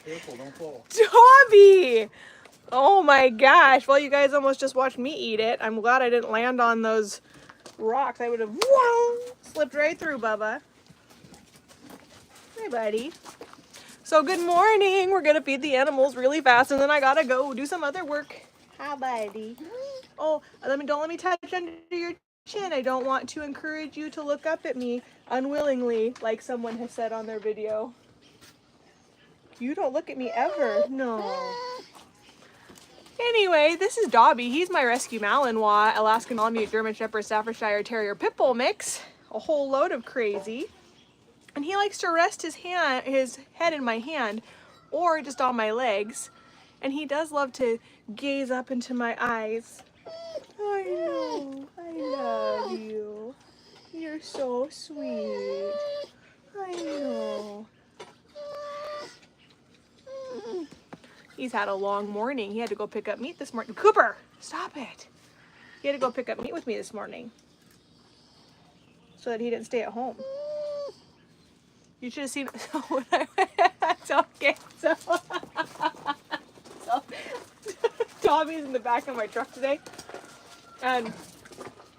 Careful, don't fall. Dobby! Oh my gosh. Well, you guys almost just watched me eat it. I'm glad I didn't land on those rocks. I would have slipped right through, Bubba. Hi, buddy. So good morning. We're gonna feed the animals really fast, and then I gotta go do some other work. Hi, buddy. Oh, don't let me touch under your chin. I don't want to encourage you to look up at me unwillingly, like someone has said on their video. You don't look at me ever. No. Anyway, this is Dobby. He's my rescue Malinois, Alaskan Malamute, German Shepherd, Staffordshire Terrier Pit Bull mix. A whole load of crazy. And he likes to rest his head in my hand or just on my legs. And he does love to gaze up into my eyes. I know. I love you. You're so sweet. I know. He's had a long morning. He had to go pick up meat this morning. Cooper, stop it. He had to go pick up meat with me this morning so that he didn't stay at home. You should have seen when I went. Okay, so Tommy's in the back of my truck today, and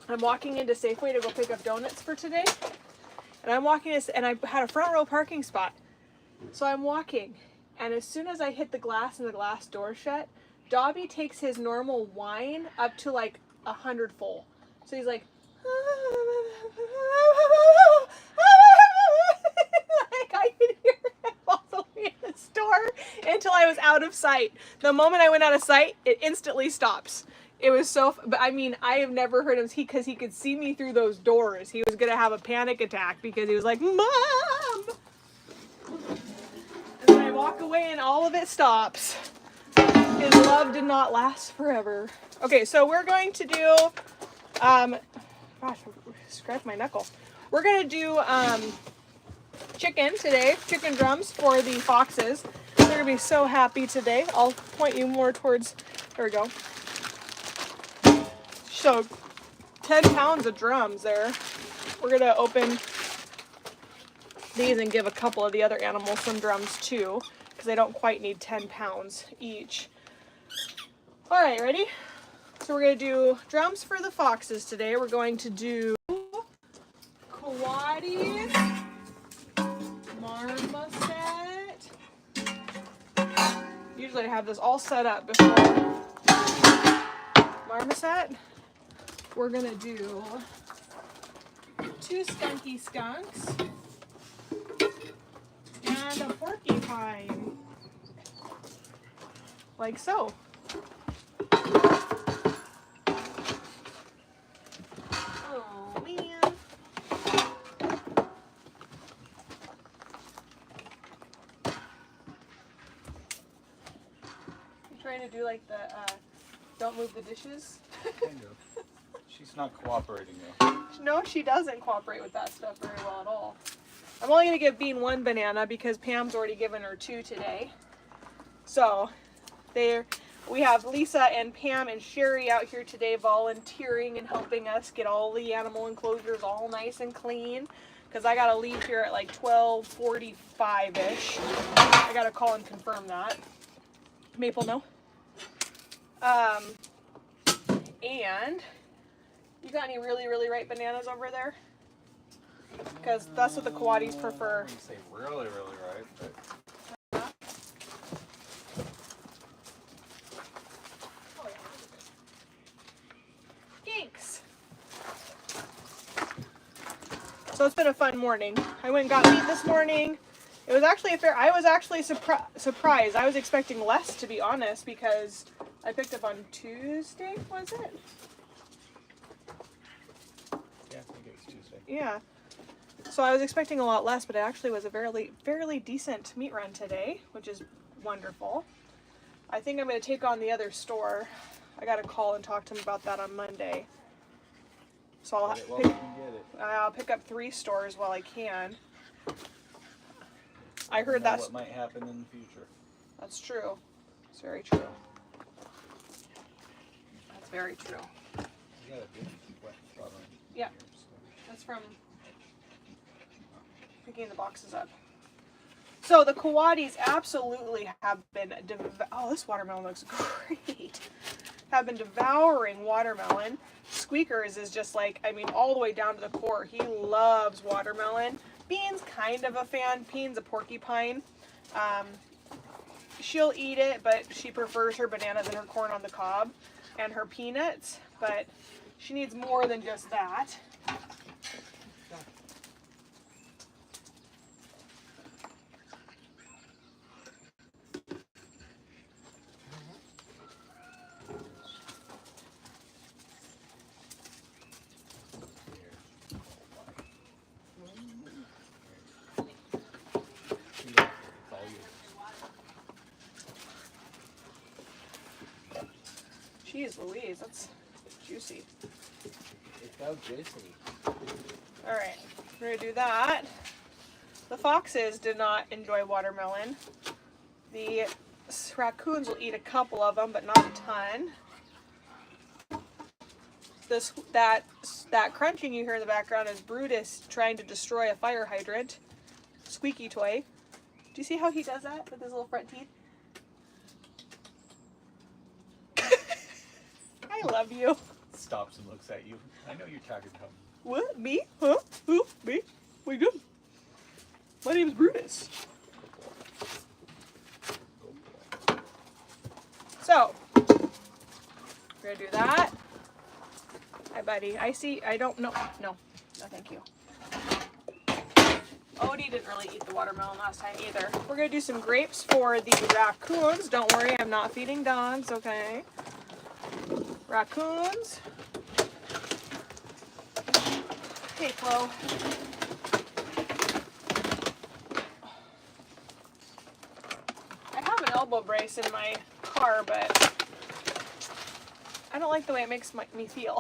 I'm walking into Safeway to go pick up donuts for today. And I'm walking, and I had a front row parking spot, so I'm walking. And as soon as I hit the glass and the glass door shut, Dobby takes his normal whine up to like 100 full. So he's like, like I could hear him all the way in the store until I was out of sight. The moment I went out of sight, it instantly stops. It was so, but I mean, I have never heard him, because he could see me through those doors. He was going to have a panic attack because he was like, Mom! And then I walk away and all of it stops. His love did not last forever. Okay, so we're going to do, gosh, scratch my knuckle. We're going to do chicken today, chicken drums for the foxes. They're going to be so happy today. I'll point you more towards, there we go. So 10 pounds of drums there. We're going to open these and give a couple of the other animals some drums too, because they don't quite need 10 pounds each. All right, ready? So we're going to do drums for the foxes today. We're going to do coatis, marmoset. Usually I have this all set up before marmoset. We're going to do 2 skunky skunks and a porcupine, like so. Oh man. You trying to do like the don't move the dishes? Kind of. She's not cooperating though. No, she doesn't cooperate with that stuff very well at all. I'm only going to give Bean 1 banana because Pam's already given her 2 today. So we have Lisa and Pam and Sherry out here today volunteering and helping us get all the animal enclosures all nice and clean, because I got to leave here at like 12:45-ish. I got to call and confirm that. Maple, no? And you got any really, really ripe bananas over there? Because that's what the coatis prefer. I wouldn't say really, really right, but Thanks. So it's been a fun morning. I went and got meat this morning. It was actually I was actually surprised. I was expecting less, to be honest, because I picked up on Tuesday, was it? yeah, I think it was Tuesday. Yeah. So I was expecting a lot less, but it actually was a fairly decent meat run today, which is wonderful. I think I'm going to take on the other store. I got to call and talk to them about that on Monday. So I'll pick up 3 stores while I can. I heard that's what might happen in the future. That's true. It's very true. That's very true. You got a big wet strawberry. Yeah. That's from picking the boxes up. So the coatis absolutely have been, oh, this watermelon looks great. Have been devouring watermelon. Squeakers is just like, I mean, all the way down to the core. He loves watermelon. Bean's kind of a fan. Bean's a porcupine. She'll eat it, but she prefers her bananas and her corn on the cob and her peanuts, but she needs more than just that. Jeez Louise, that's juicy. It's so juicy. Alright, we're going to do that. The foxes did not enjoy watermelon. The raccoons will eat a couple of them, but not a ton. That crunching you hear in the background is Brutus trying to destroy a fire hydrant. Squeaky toy. Do you see how he does that with his little front teeth? I love you. Stops and looks at you. I know you're tired of him. What? Me? Huh? Who? Me? What are you doing? My name's Brutus. So, we're gonna do that. Hi, buddy. I don't know. No, thank you. Odie didn't really eat the watermelon last time either. We're gonna do some grapes for the raccoons. Don't worry, I'm not feeding dogs, okay? Raccoons. Hey, Flo. I have an elbow brace in my car, but I don't like the way it makes me feel.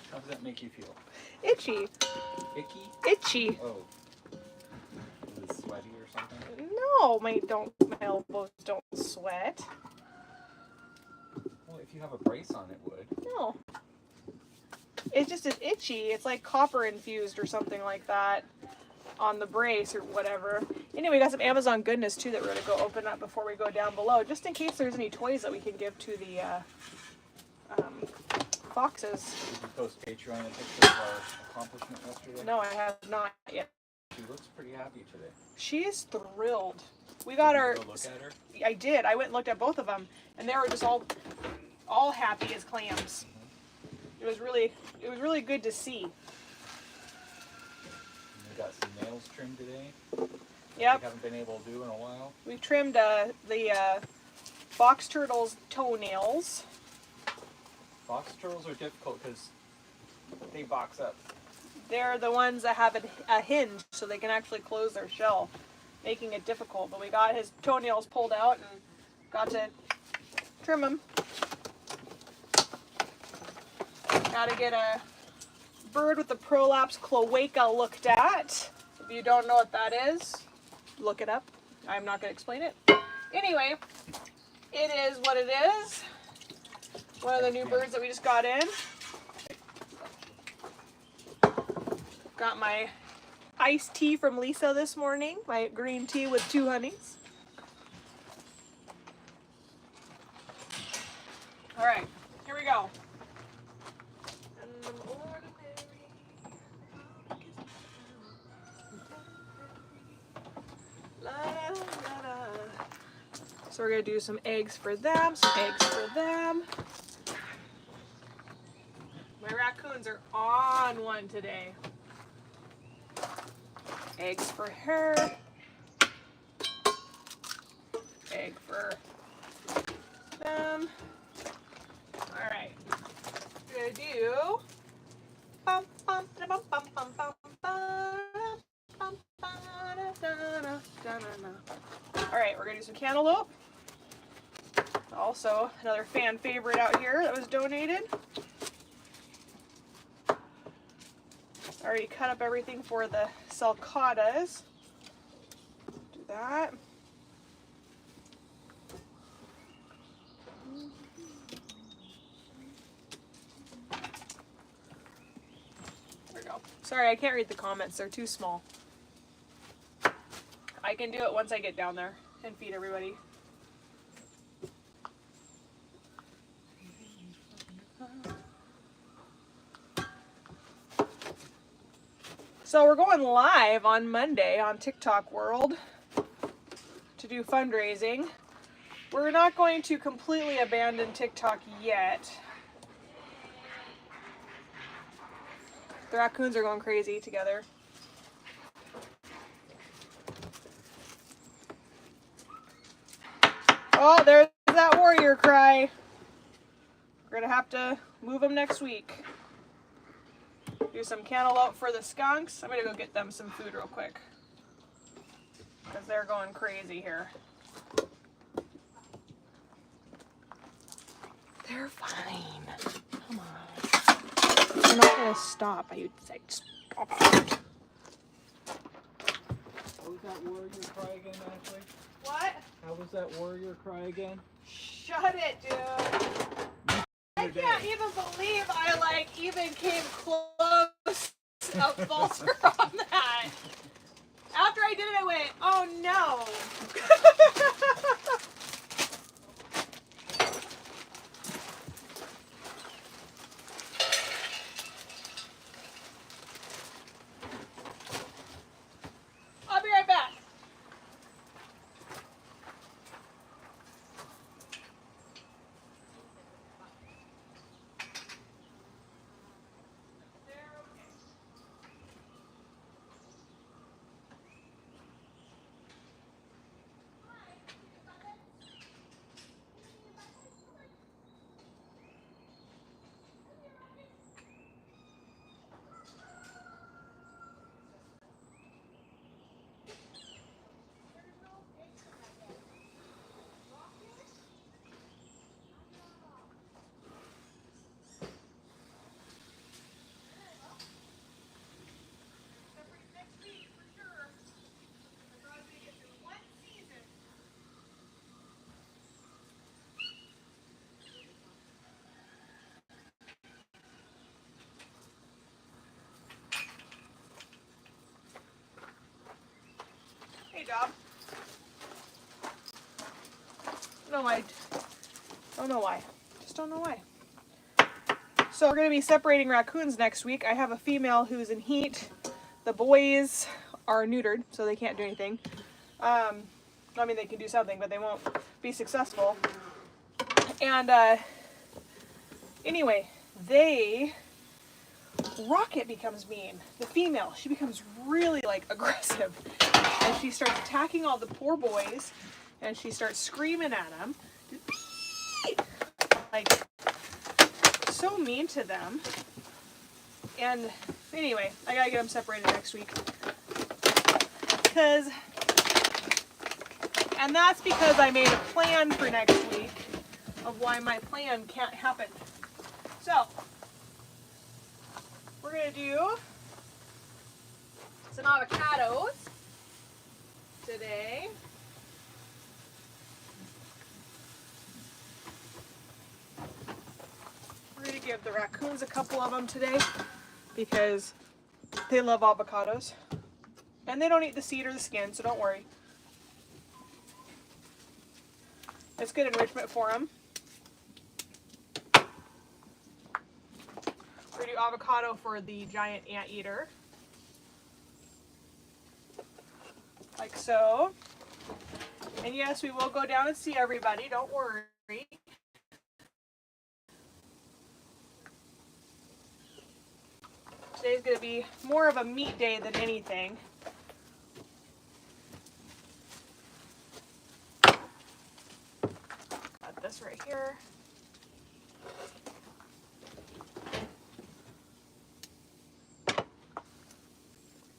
How does that make you feel? Itchy. Icky? Itchy. Oh. Is it sweaty or something? No, my elbows don't sweat. Well, if you have a brace on, it would. No. It's just as itchy. It's like copper infused or something like that on the brace or whatever. Anyway, we got some Amazon goodness too that we're going to go open up before we go down below, just in case there's any toys that we can give to the foxes. Did you post Patreon a picture of our accomplishment yesterday? No, I have not yet. She looks pretty happy today. She is thrilled. We got our... Did you go look at her? I did. I went and looked at both of them, and they were just all happy as clams. It was really good to see. We got some nails trimmed today. Yep. We haven't been able to do in a while. We trimmed the box turtle's toenails. Box turtles are difficult because they box up. They're the ones that have a hinge so they can actually close their shell, making it difficult. But we got his toenails pulled out and got to trim them. Got to get a bird with the prolapse cloaca looked at. If you don't know what that is, look it up. I'm not going to explain it. Anyway, it is what it is. One of the new birds that we just got in. Got my iced tea from Lisa this morning. My green tea with 2 honeys. All right, here we go. So we're going to do some eggs for them, some eggs for them. My raccoons are on one today. Eggs for her. Egg for them. All right. We're going to do... All right, we're going to do some cantaloupe. Also, another fan favorite out here that was donated. Already cut up everything for the sulcatas. Do that. Sorry, I can't read the comments. They're too small. I can do it once I get down there and feed everybody. So we're going live on Monday on TikTok World to do fundraising. We're not going to completely abandon TikTok yet. The raccoons are going crazy together. Oh, there's that warrior cry. We're gonna have to move them next week. Do some cantaloupe for the skunks. I'm gonna go get them some food real quick because they're going crazy here. They're fine. Come on. They're not gonna stop. I would say stop. How was that warrior cry again, Ashley? What? How was that warrior cry again? Shut it, dude. I can't even believe I even came close of falter on that. After I did it, I went, oh no. I'll be right back. Hey, Dob. Don't know why. Just don't know why. So we're going to be separating raccoons next week. I have a female who's in heat. The boys are neutered, so they can't do anything. I mean, they can do something, but they won't be successful. And anyway, Rocket becomes mean. The female, she becomes really aggressive. And she starts attacking all the poor boys, and she starts screaming at them. So mean to them. And anyway, I gotta get them separated next week. And that's because I made a plan for next week of why my plan can't happen. So, we're gonna do some avocados today. We're going to give the raccoons a couple of them today because they love avocados. And they don't eat the seed or the skin, so don't worry. It's good enrichment for them. We're going to do avocado for the giant anteater. Like so. And yes, we will go down and see everybody, don't worry. Today's going to be more of a meat day than anything. Got this right here.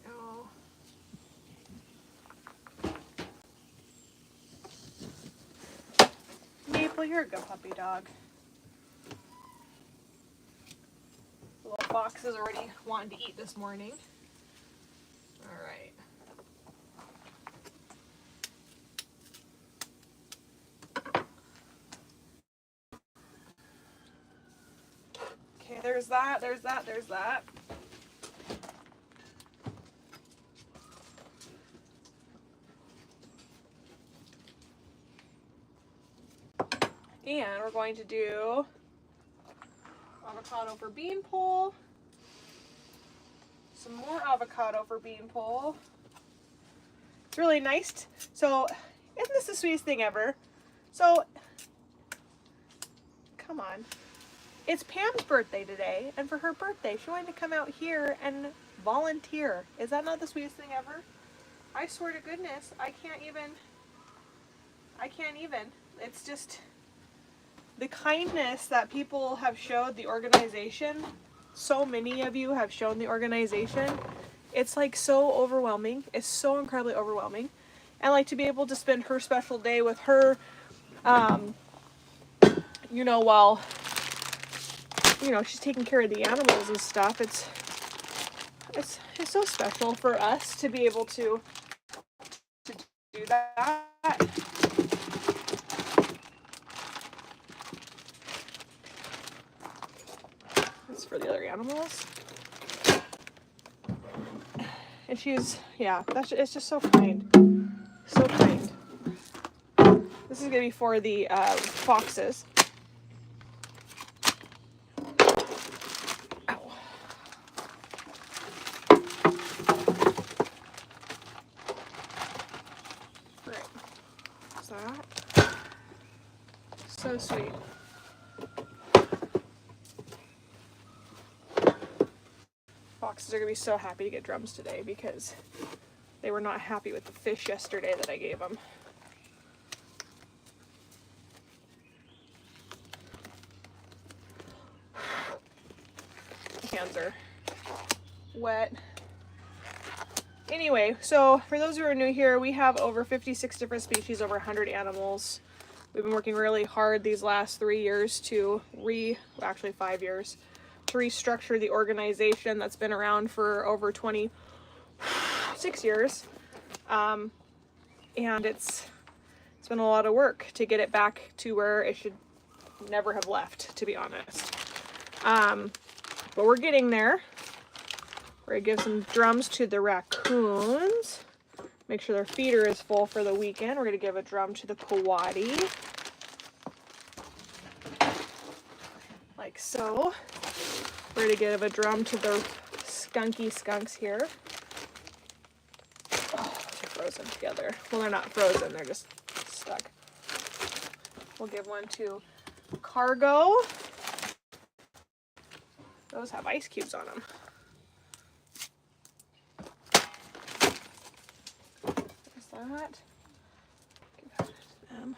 Oh. Maple, you're a good puppy dog. Little fox is already wanting to eat this morning. All right. Okay, there's that, there's that, there's that. And we're going to do avocado for beanpole. Some more avocado for beanpole. It's really nice. So, isn't this the sweetest thing ever? So, come on. It's Pam's birthday today, and for her birthday, she wanted to come out here and volunteer. Is that not the sweetest thing ever? I swear to goodness, I can't even. It's just the kindness that people have showed the organization. So many of you have shown the organization. It's like so overwhelming. It's so incredibly overwhelming. And like to be able to spend her special day with her, you know, while, you know, she's taking care of the animals and stuff. It's so special for us to be able to do that. It's for the other animals. And she's, yeah, it's just so kind. So kind. This is going to be for the foxes. Ow. Right. What's that? So sweet. Foxes are going to be so happy to get drums today because they were not happy with the fish yesterday that I gave them. My hands are wet. Anyway, so for those who are new here, we have over 56 different species, over 100 animals. We've been working really hard these last 3 years to actually 5 years, to restructure the organization that's been around for over 26 years. And it's been a lot of work to get it back to where it should never have left, to be honest. But we're getting there. We're gonna give some drums to the raccoons. Make sure their feeder is full for the weekend. We're gonna give a drum to the coati. Like so. We're gonna give a drum to the skunky skunks here. Oh, they're frozen together. Well, they're not frozen, they're just stuck. We'll give one to cargo. Those have ice cubes on them. There's that. Give that to them.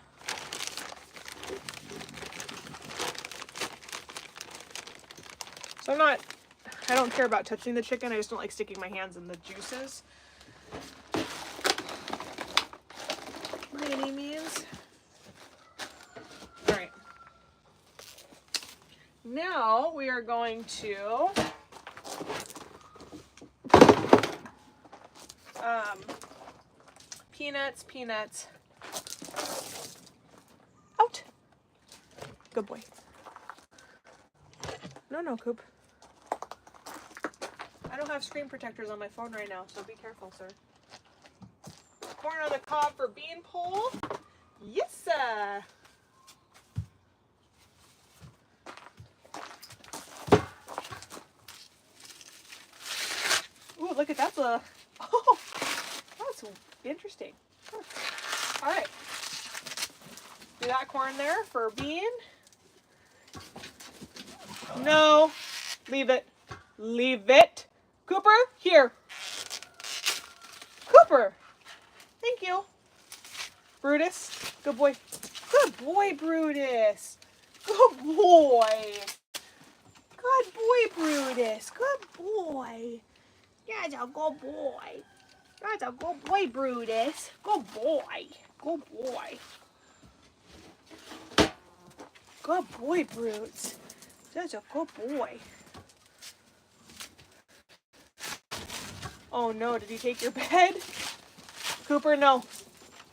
So I don't care about touching the chicken, I just don't like sticking my hands in the juices. By any means. Alright. Now we are going to peanuts. Out. Good boy. No, Coop. I don't have screen protectors on my phone right now, so be careful, sir. Corn on the cob for beanpole. Yes, sir. Ooh, look at that. Oh, that's interesting. Huh. All right. Do that corn there for bean. No. Leave it. Leave it. Cooper, here. Cooper. Thank you. Brutus. Good boy. Good boy, Brutus. Good boy. Good boy, Brutus. Good boy. That's a good boy. That's a good boy, Brutus. Good boy. Good boy. Good boy, Brutes. That's a good boy. Oh no, did he take your bed? Cooper, no.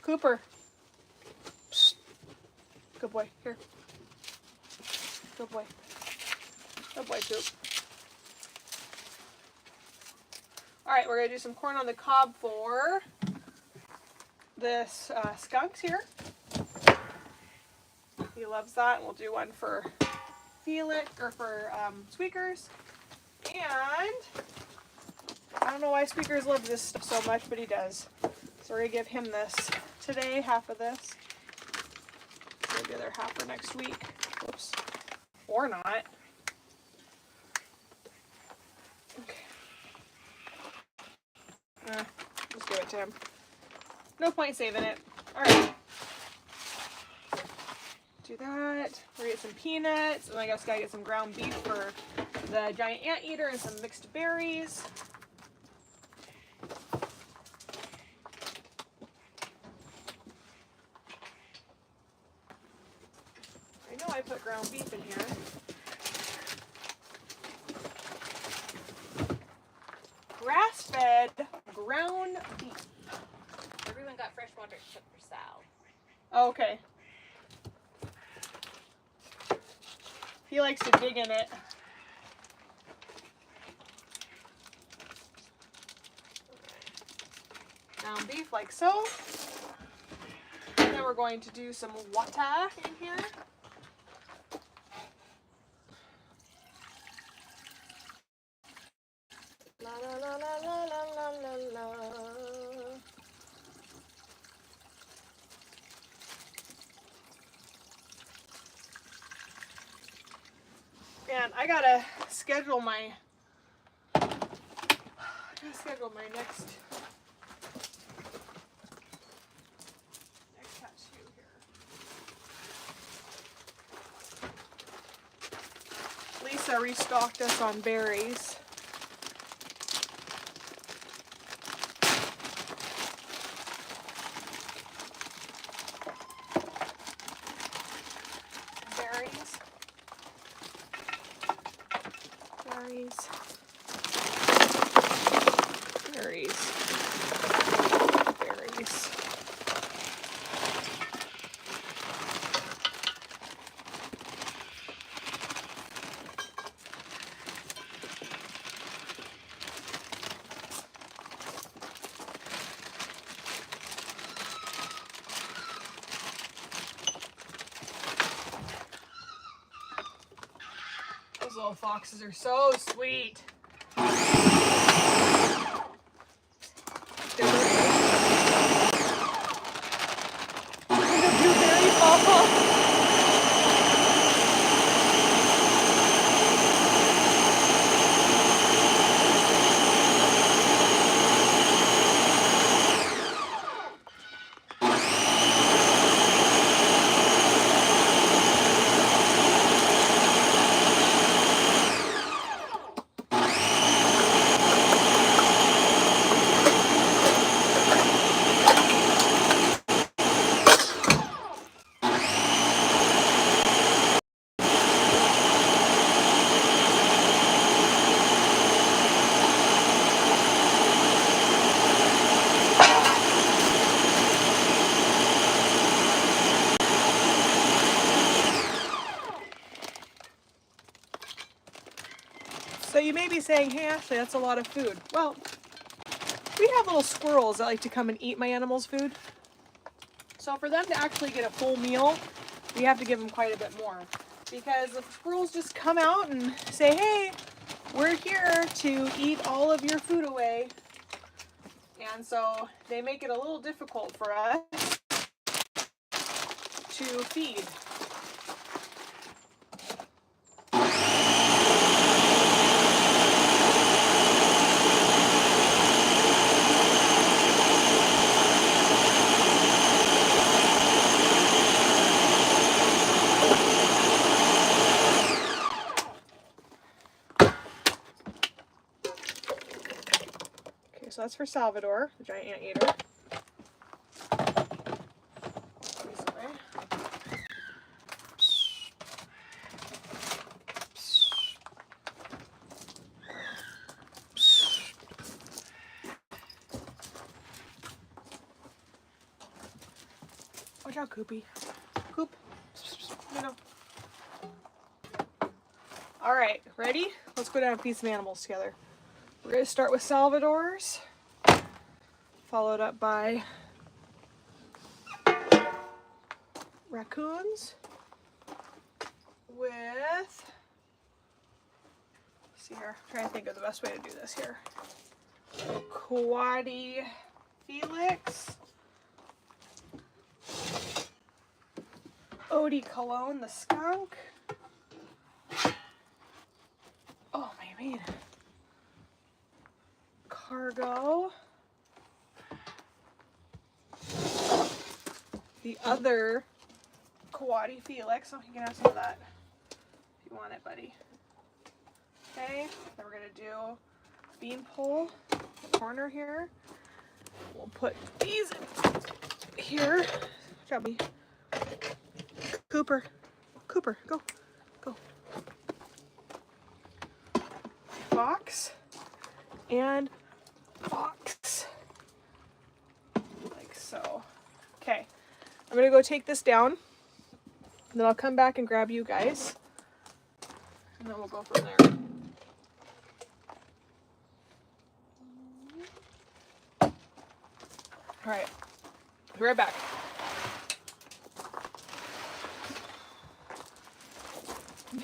Cooper. Psst. Good boy, here. Good boy. Good boy, Coop. Alright, we're going to do some corn on the cob for this skunks here. The he loves that. And we'll do one for Felix, or for Squeakers. And I don't know why Squeakers loves this stuff so much, but he does. So we're gonna give him this today, half of this. Maybe the other half for next week. Whoops. Or not. Okay. Just give it to him. No point saving it. Alright. Do that. We're gonna get some peanuts, and I guess gotta get some ground beef for the giant anteater and some mixed berries. I know I put ground beef in here. Grass-fed ground beef. Everyone got fresh water except for Sal. Oh, okay. He likes to dig in it. Ground beef like so. And then we're going to do some water in here. La la la la la la la la. And I gotta schedule my next tattoo here. Lisa restocked us on berries. Berries. Those little foxes are so sweet. So you may be saying, hey Ashley, that's a lot of food. Well, we have little squirrels that like to come and eat my animals' food. So for them to actually get a full meal, we have to give them quite a bit more. Because if squirrels just come out and say, hey, we're here to eat all of your food away. And so they make it a little difficult for us to feed. So that's for Salvador, the giant anteater. Watch out, Coopy. Coop. No. All right, ready? Let's go down and feed some animals together. We're going to start with Salvador's, followed up by raccoons, with, let's see here, I'm trying to think of the best way to do this here. Coati Felix, Eau de Cologne the skunk. Oh my man. Cargo. The other Coati Felix. Oh, you can have some of that if you want it, buddy. Okay, then we're gonna do beanpole in the corner here. We'll put these here. Good job, me. Cooper, Cooper, go, go. Fox and Fox, like so. Okay, I'm gonna go take this down, and then I'll come back and grab you guys, and then we'll go from there. All right, be right back.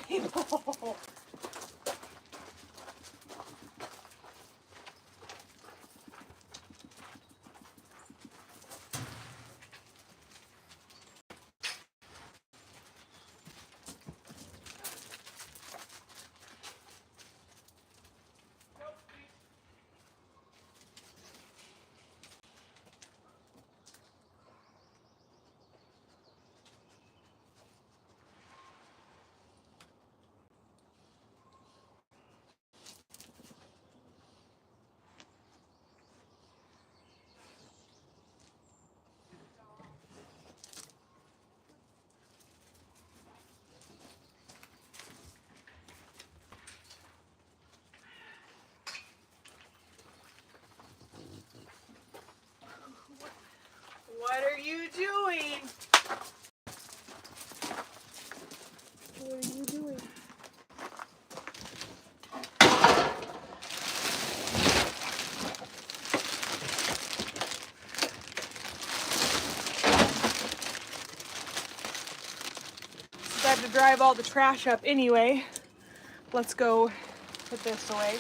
Maple. What are you doing? What are you doing? Since I have to drive all the trash up anyway, let's go put this away.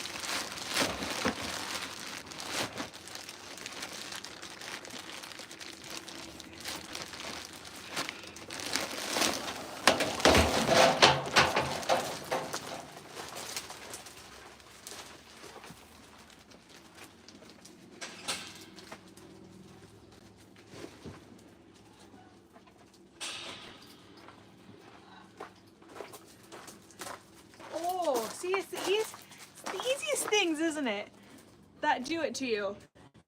See, it's the easiest things, isn't it? That do it to you.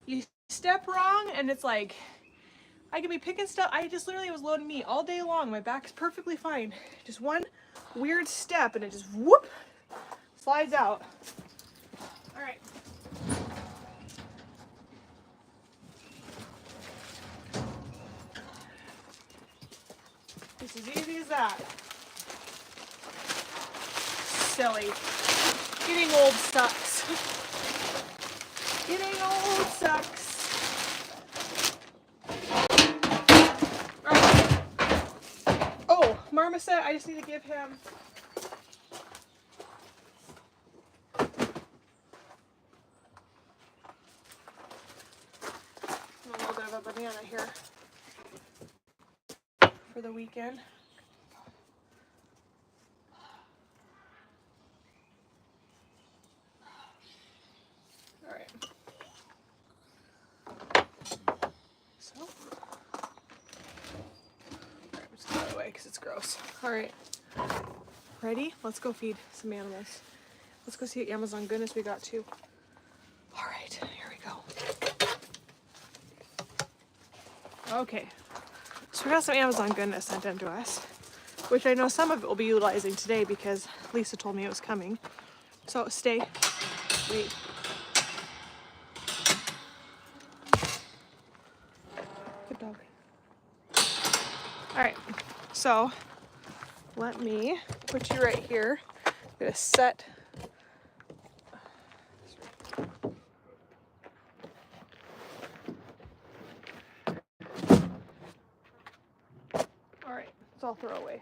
You step wrong and it's like, I could be picking stuff. I just literally was loading meat all day long. My back's perfectly fine. Just one weird step and it just whoop, slides out. All right. It's as easy as that. Silly. Getting old sucks. Getting old sucks. Alright. Oh, Marmoset, I just need to give him a little bit of a banana here for the weekend. Because it's gross. All right, ready? Let's go feed some animals. Let's go see what Amazon goodness we got too. All right, here we go. Okay, so we got some Amazon goodness sent in to us, which I know some of it will be utilizing today because Lisa told me it was coming. So stay, wait. Good dog. All right. So let me put you right here. I'm gonna set. All right, it's all throw away.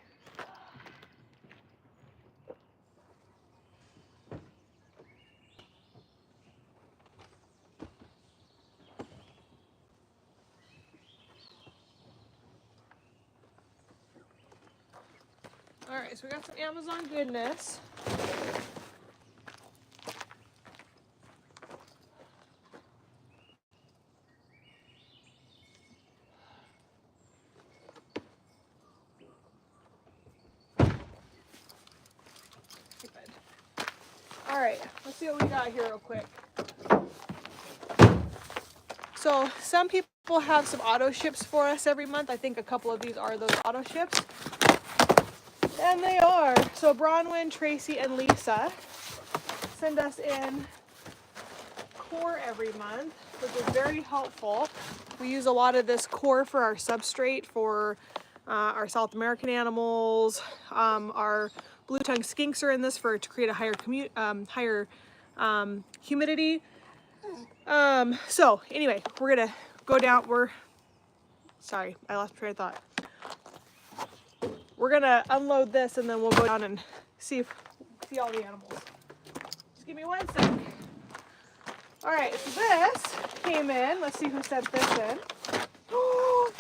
Alright, so we got some Amazon goodness. Alright, let's see what we got here real quick. So some people have some auto ships for us every month. I think a couple of these are those auto ships. And they are. So Bronwyn, Tracy, and Lisa send us in core every month, which is very helpful. We use a lot of this core for our substrate for our South American animals. Our blue-tongued skinks are in this to create a higher humidity. So anyway, we're gonna go down. Sorry, I lost train of thought. We're gonna unload this and then we'll go down and see all the animals. Just give me 1 sec. All right, so this came in. Let's see who sent this in. Oh,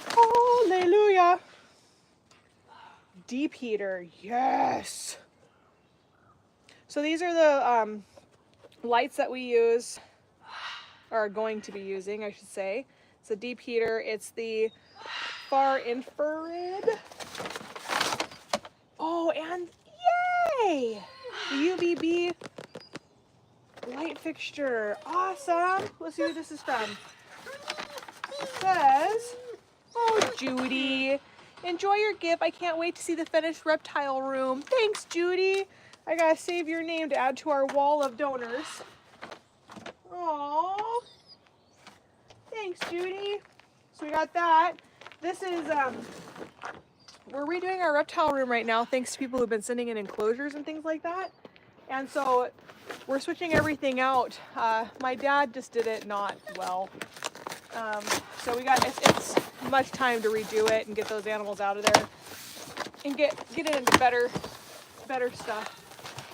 hallelujah. Deep heater, yes. So these are the lights that we use, or are going to be using, I should say. It's a deep heater. It's the far infrared. Oh, and yay! The UVB light fixture. Awesome. Let's see who this is from. It says, oh, Judy, enjoy your gift. I can't wait to see the finished reptile room. Thanks, Judy. I gotta save your name to add to our wall of donors. Aww. Thanks, Judy. So we got that. This is, we're redoing our reptile room right now thanks to people who've been sending in enclosures and things like that. And so we're switching everything out. My dad just did it not well. So it's much time to redo it and get those animals out of there and get it into better stuff.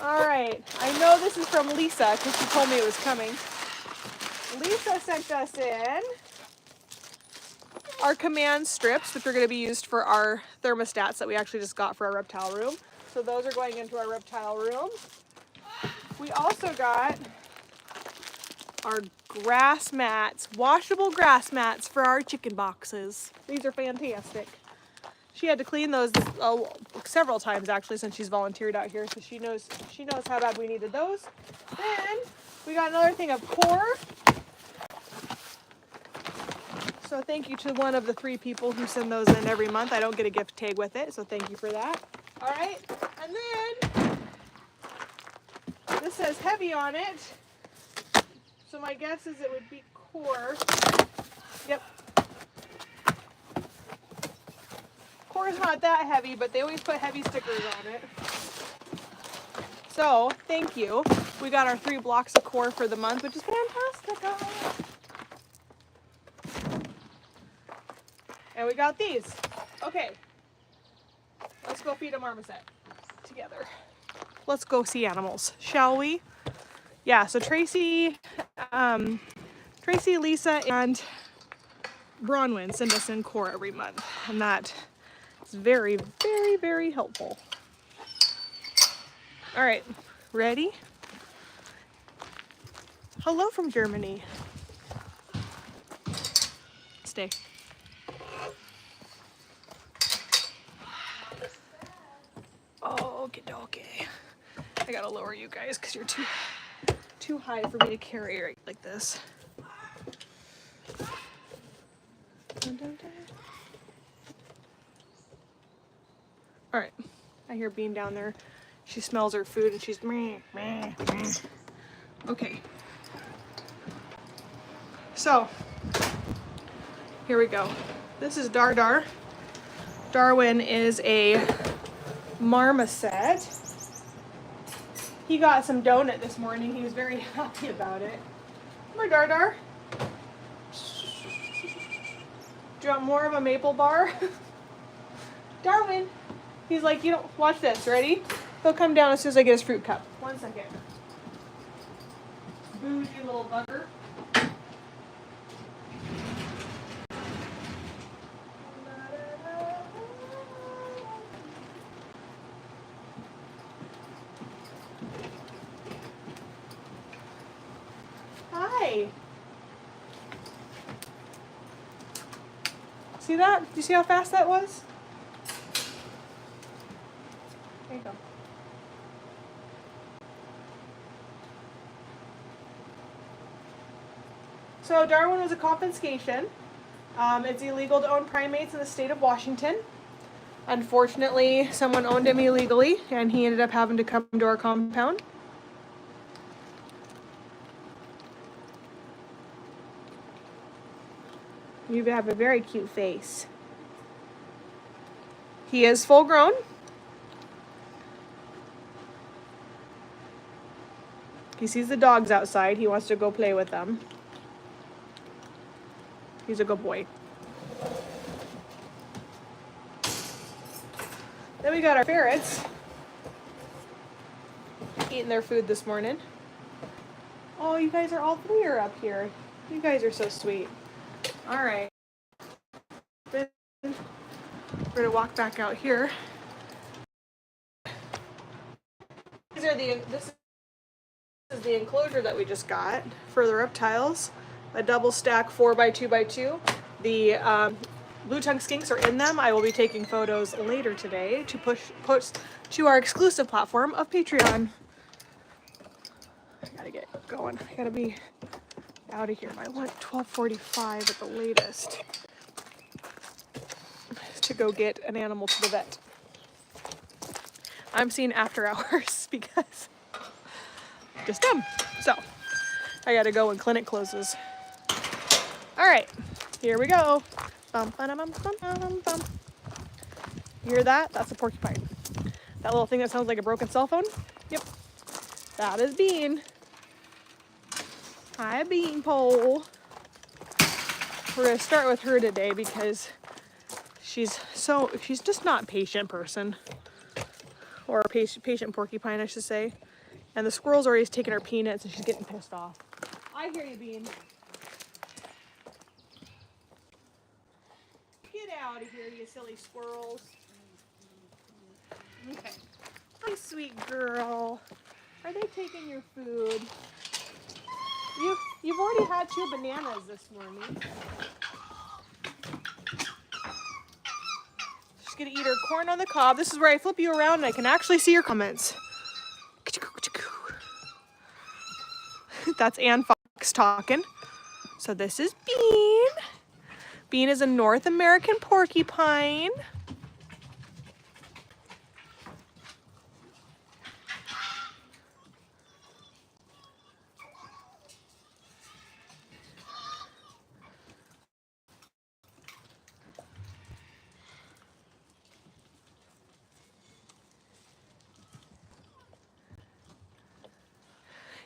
All right, I know this is from Lisa because she told me it was coming. Lisa sent us in our command strips, which are going to be used for our thermostats that we actually just got for our reptile room. So those are going into our reptile room. We also got our grass mats, washable grass mats for our chicken boxes. These are fantastic. She had to clean those several times actually since she's volunteered out here, so she knows how bad we needed those. Then we got another thing of core. So thank you to one of the 3 people who send those in every month. I don't get a gift tag with it, so thank you for that. All right, and then this says heavy on it. So my guess is it would be core. Yep. Core's not that heavy, but they always put heavy stickers on it. So thank you. We got our 3 blocks of core for the month, which is fantastic. And we got these. Okay, let's go feed a marmoset together. Let's go see animals, shall we? Yeah, so Tracy, Lisa, and Bronwyn send us in core every month, and that is very, very, very helpful. All right, ready? Hello from Germany. Stay. Okay. I gotta lower you guys because you're too high for me to carry right like this. All right, I hear Bean down there. She smells her food and she's meh, meh, meh. Okay. So, here we go. This is Dar. Darwin is a marmoset. He got some donut this morning. He was very happy about it. Come here, Dar. Do you want more of a maple bar? Darwin. He's like, you don't, watch this, ready? He'll come down as soon as I get his fruit cup. 1 second. Bougie little bugger. boy. See that? Do you see how fast that was? There you go. So Darwin was a confiscation. It's illegal to own primates in the state of Washington. Unfortunately, someone owned him illegally, and he ended up having to come to our compound. You have a very cute face. He is full grown. He sees the dogs outside. He wants to go play with them. He's a good boy. Then we got our ferrets eating their food this morning. Oh, you guys are all three are up here. You guys are so sweet. All right. We're gonna walk back out here. This is the enclosure that we just got for the reptiles. A double stack 4x2x2. The blue-tongued skinks are in them. I will be taking photos later today to post to our exclusive platform of Patreon. I gotta get going. I gotta be out of here by 12:45 at the latest to go get an animal to the vet. I'm seeing after hours because just dumb. So I gotta go when clinic closes. All right, here we go. Bum, bum, bum, bum, bum, bum. You hear that? That's a porcupine. That little thing that sounds like a broken cell phone? Yep. That is Bean. Hi, Beanpole. We're gonna start with her today because she's just not a patient person. Or a patient porcupine, I should say. And the squirrel's already taking her peanuts and she's getting pissed off. I hear you, Bean. Get out of here, you silly squirrels. Okay. Hi, sweet girl. Are they taking your food? You've already had 2 bananas this morning. She's gonna eat her corn on the cob. This is where I flip you around and I can actually see your comments. That's Ann Fox talking. So this is Bean. Bean is a North American porcupine.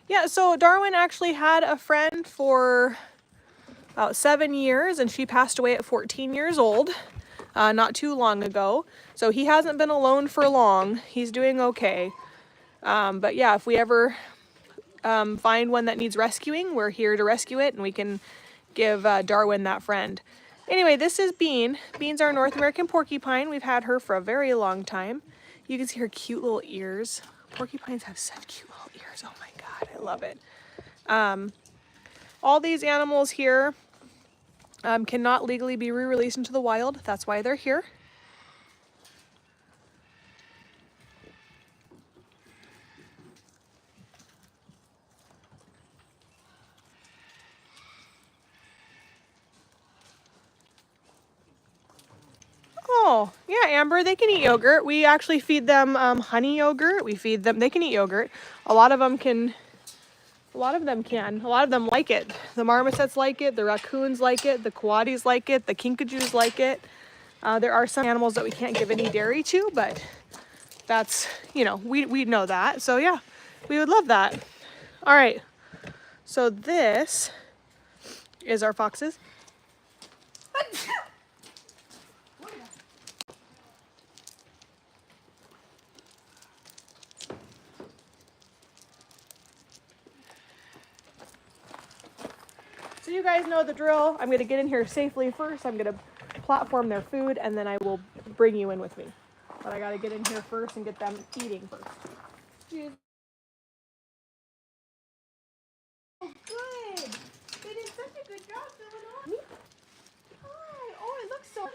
Yeah, so Darwin actually had a friend for about 7 years, and she passed away at 14 years old, not too long ago. So he hasn't been alone for long. He's doing okay. But yeah, if we ever find one that needs rescuing, we're here to rescue it, and we can give Darwin that friend. Anyway, this is Bean. Bean's our North American porcupine. We've had her for a very long time. You can see her cute little ears. Porcupines have such cute little ears. Oh my God, I love it. All these animals here cannot legally be re-released into the wild. That's why they're here. Oh, yeah, Amber, they can eat yogurt. We actually feed them honey yogurt. We feed them, they can eat yogurt. A lot of them can. A lot of them like it. The marmosets like it, the raccoons like it, the coatis like it, the kinkajous like it. There are some animals that we can't give any dairy to, but that's, you know, we know that. So yeah, we would love that. All right, so this is our foxes. So you guys know the drill. I'm gonna get in here safely first. I'm gonna platform their food and then I will bring you in with me. But I gotta get in here first and get them eating first. Cheers. Oh, good. Good job, Eleanor. Hi. Oh, it looks so.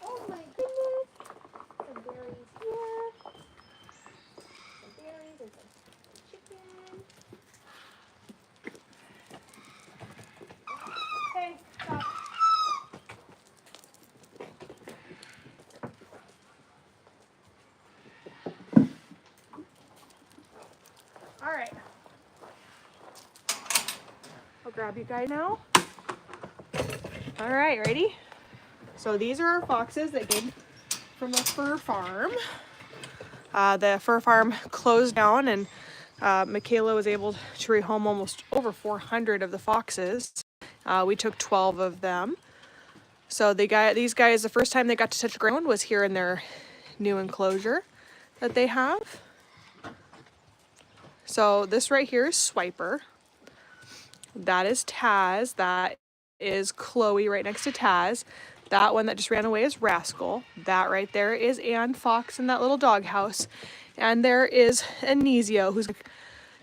Oh my goodness. Some berries here. Some berries and some chicken. Hey, stop. All right. I'll grab you guys now. All right, ready? So these are our foxes that came from the fur farm. The fur farm closed down, and Michaela was able to rehome almost over 400 of the foxes. We took 12 of them. So these guys, the first time they got to touch ground was here in their new enclosure that they have. So this right here is Swiper. That is Taz. That is Chloe right next to Taz. That one that just ran away is Rascal. That right there is Ann Fox in that little doghouse. And there is Anisio,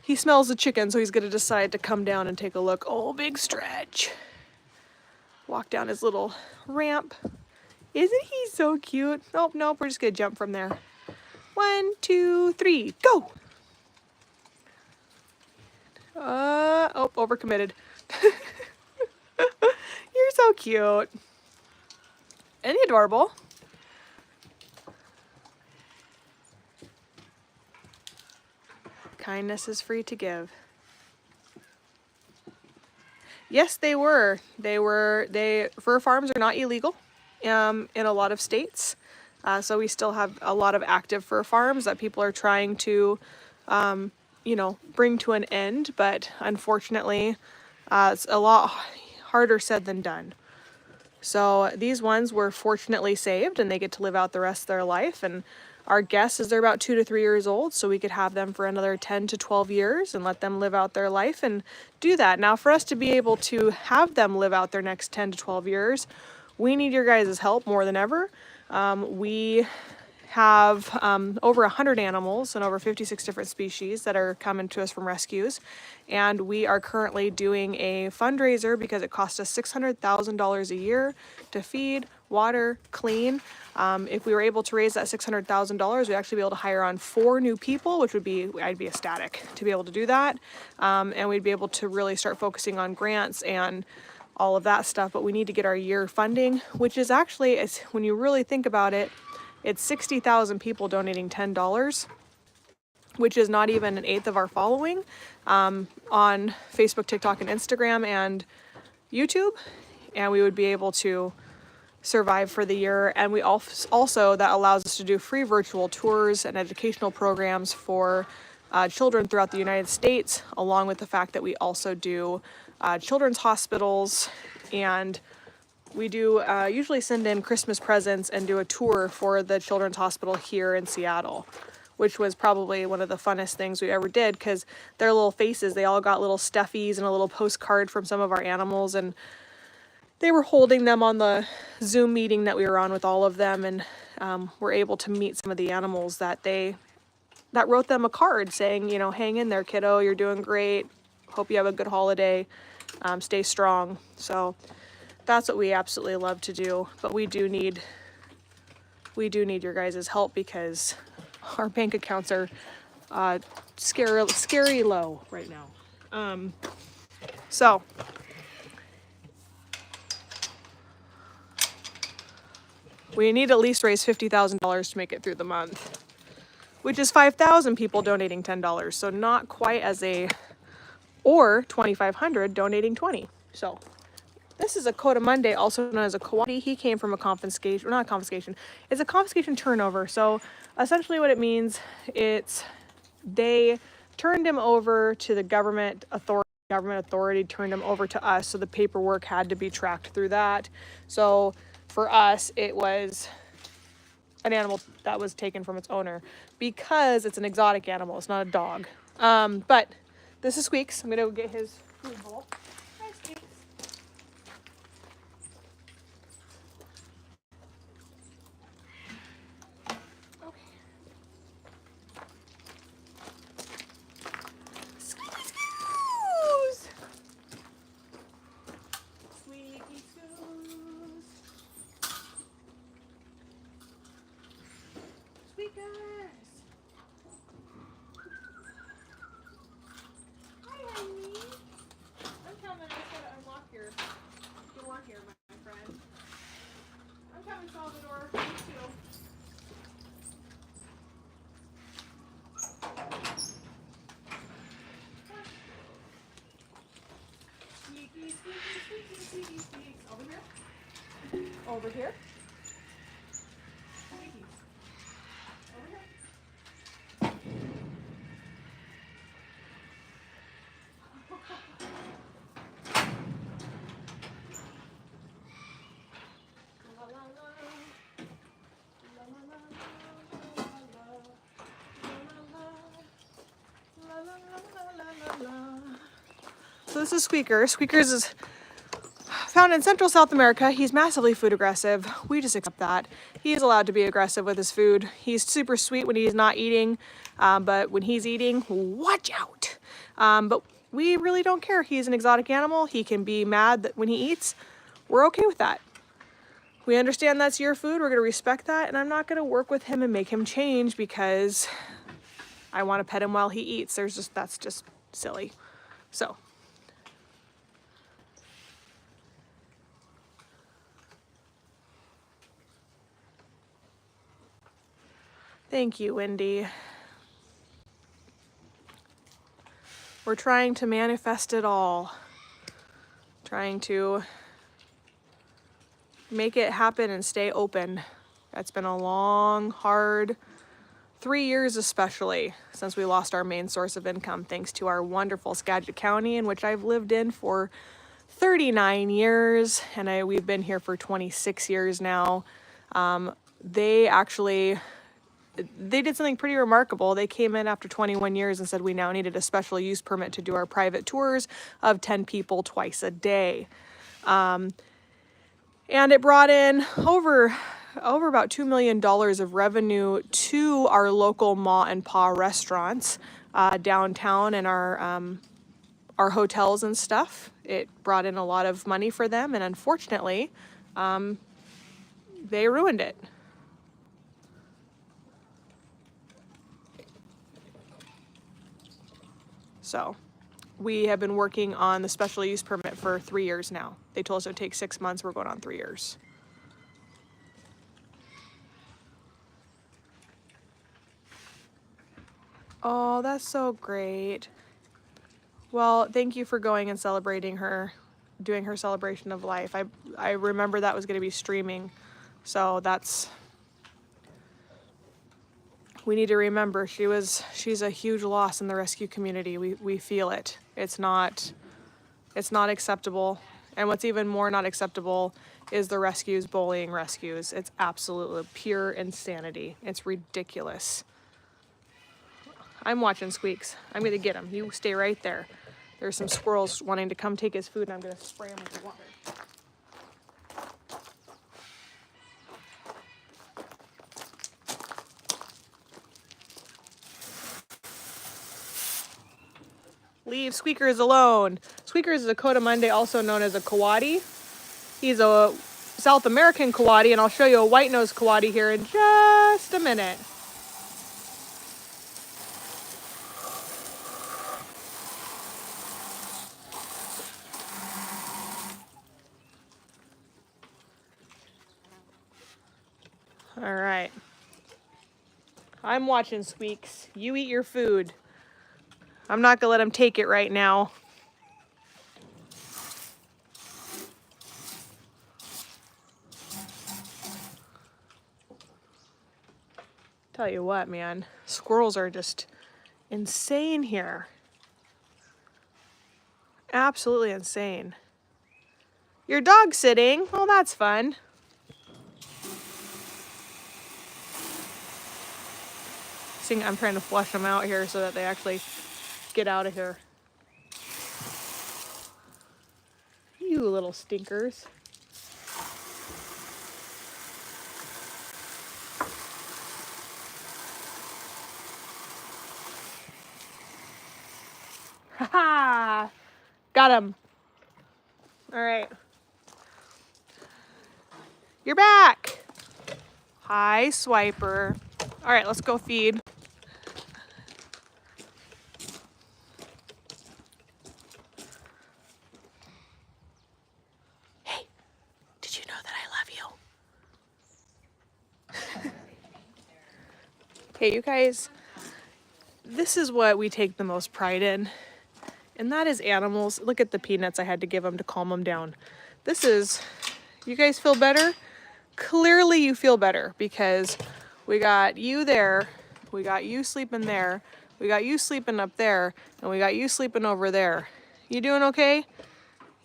he smells the chicken, so he's gonna decide to come down and take a look. Oh, big stretch. Walk down his little ramp. Isn't he so cute? Nope, nope, we're just gonna jump from there. 1, 2, 3, go! Oh, overcommitted. You're so cute. Isn't he adorable? Kindness is free to give. Yes, they were. Fur farms are not illegal in a lot of states. So we still have a lot of active fur farms that people are trying to, you know, bring to an end. But unfortunately, it's a lot harder said than done. So these ones were fortunately saved, and they get to live out the rest of their life. And our guess is they're about 2 to 3 years old, so we could have them for another 10 to 12 years and let them live out their life and do that. Now, for us to be able to have them live out their next 10 to 12 years, we need your guys' help more than ever. We have over 100 animals and over 56 different species that are coming to us from rescues. And we are currently doing a fundraiser because it costs us $600,000 a year to feed, water, clean. If we were able to raise that $600,000, we'd actually be able to hire on 4 new people, which would be, I'd be ecstatic to be able to do that. And we'd be able to really start focusing on grants and all of that stuff. But we need to get our year funding, which is actually, when you really think about it, it's 60,000 people donating $10, which is not even an eighth of our following on Facebook, TikTok, and Instagram and YouTube. And we would be able to survive for the year. And we also, that allows us to do free virtual tours and educational programs for children throughout the United States, along with the fact that we also do children's hospitals, and we do usually send in Christmas presents and do a tour for the children's hospital here in Seattle, which was probably one of the funnest things we ever did, because their little faces, they all got little stuffies and a little postcard from some of our animals, and they were holding them on the Zoom meeting that we were on with all of them, and were able to meet some of the animals that wrote them a card saying, you know, hang in there, kiddo, you're doing great. Hope you have a good holiday. Stay strong. So that's what we absolutely love to do. But we do need your guys' help, because our bank accounts are scary low right now. So we need to at least raise $50,000 to make it through the month, which is 5,000 people donating $10. So not quite as or 2,500 donating 20. So this is a Coatimundi, also known as a coati. He came from a confiscation, not a confiscation, it's a confiscation turnover. So essentially what it means, they turned him over to the government authority turned him over to us, so the paperwork had to be tracked through that. So for us, it was an animal that was taken from its owner, because it's an exotic animal, it's not a dog. But this is Squeaks. I'm gonna go get his food bowl. Hi, Squeaks. Okay. Squeaks. Over here. So this is Squeaker. Squeaker's is found in Central South America. He's massively food aggressive. We just accept that. He is allowed to be aggressive with his food. He's super sweet when he's not eating, but when he's eating, watch out. But we really don't care. He's an exotic animal. He can be mad that when he eats. We're okay with that. We understand that's your food. We're going to respect that, and I'm not going to work with him and make him change because I want to pet him while he eats. That's just silly. So. Thank you, Wendy. We're trying to manifest it all. Trying to make it happen and stay open. That's been a long, hard 3 years especially since we lost our main source of income thanks to our wonderful Skagit County, in which I've lived in for 39 years, and we've been here for 26 years now. They did something pretty remarkable. They came in after 21 years and said we now needed a special use permit to do our private tours of 10 people twice a day. And it brought in over about $2 million of revenue to our local Ma and Pa restaurants downtown and our hotels and stuff. It brought in a lot of money for them, and unfortunately, they ruined it. So we have been working on the special use permit for 3 years now. They told us it would take 6 months. We're going on 3 years. Oh, that's so great. Well, thank you for going and celebrating her, doing her celebration of life. I remember that was going to be streaming. So we need to remember she's a huge loss in the rescue community. We feel it. It's not acceptable. And what's even more not acceptable is the rescues bullying rescues. It's absolutely pure insanity. It's ridiculous. I'm watching Squeaks. I'm gonna get him. You stay right there. There's some squirrels wanting to come take his food, and I'm gonna spray him with water. Leave Squeakers alone. Squeakers is a Coatis, also known as a coati. He's a South American coati, and I'll show you a white-nosed coati here in just a minute. All right. I'm watching Squeaks. You eat your food. I'm not gonna let him take it right now. Tell you what, man, squirrels are just insane here. Absolutely insane. Your dog sitting? Oh, that's fun. See, I'm trying to flush them out here so that they actually get out of here. You little stinkers. Ha! Got him. All right. You're back. Hi, Swiper. All right, let's go feed. Hey, did you know that I love you? Hey, you guys, this is what we take the most pride in, and that is animals. Look at the peanuts I had to give them to calm them down. You guys feel better? clearly you feel better because we got you there, we got you sleeping there, we got you sleeping up there, and we got you sleeping over there. You doing okay?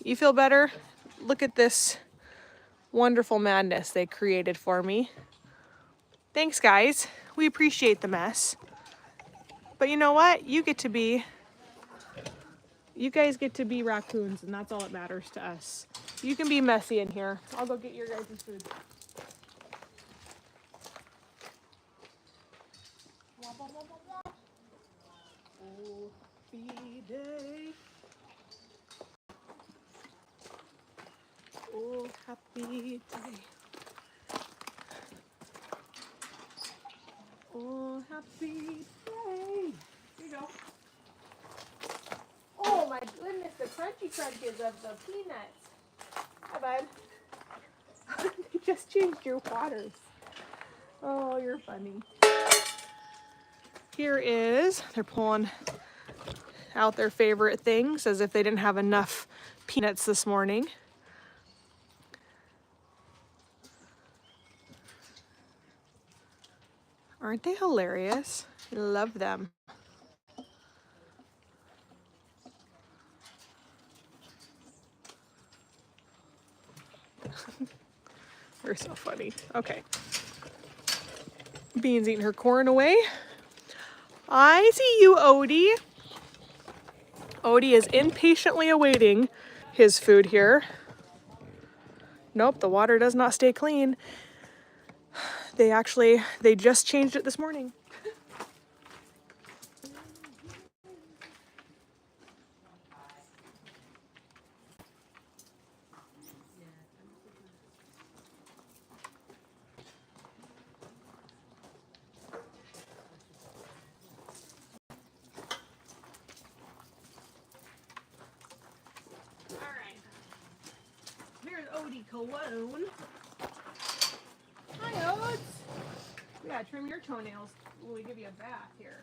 You feel better? Look at this wonderful madness they created for me. Thanks, guys. We appreciate the mess. But you know what? You guys get to be raccoons, and that's all that matters to us. You can be messy in here. I'll go get your guys' food. Oh, happy day. Oh, happy day. Oh, happy day. Here you go. Oh my goodness, the crunchy crunches of the peanuts. Hi, bud. They just changed your waters. Oh, you're funny. Here is, they're pulling out their favorite things as if they didn't have enough peanuts this morning. Aren't they hilarious? I love them. They're so funny. Okay. Bean's eating her corn away. I see you, Odie. Odie is impatiently awaiting his food here. Nope, the water does not stay clean. They just changed it this morning. Here's Odie Cologne. Hi, Odes. We gotta trim your toenails when we give you a bath here.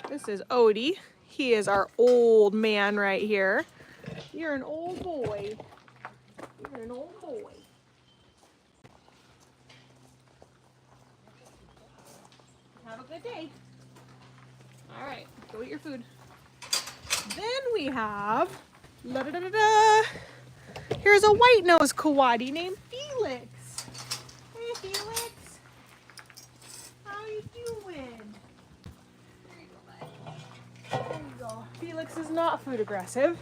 This is Odie. He is our old man right here. You're an old boy. You're an old boy. Have a good day. All right, go eat your food. Then we have, la-da-da-da-da. Here's a white-nosed coati named Felix. Hey, Felix. How you doing? There you go, bud. There you go. Felix is not food aggressive,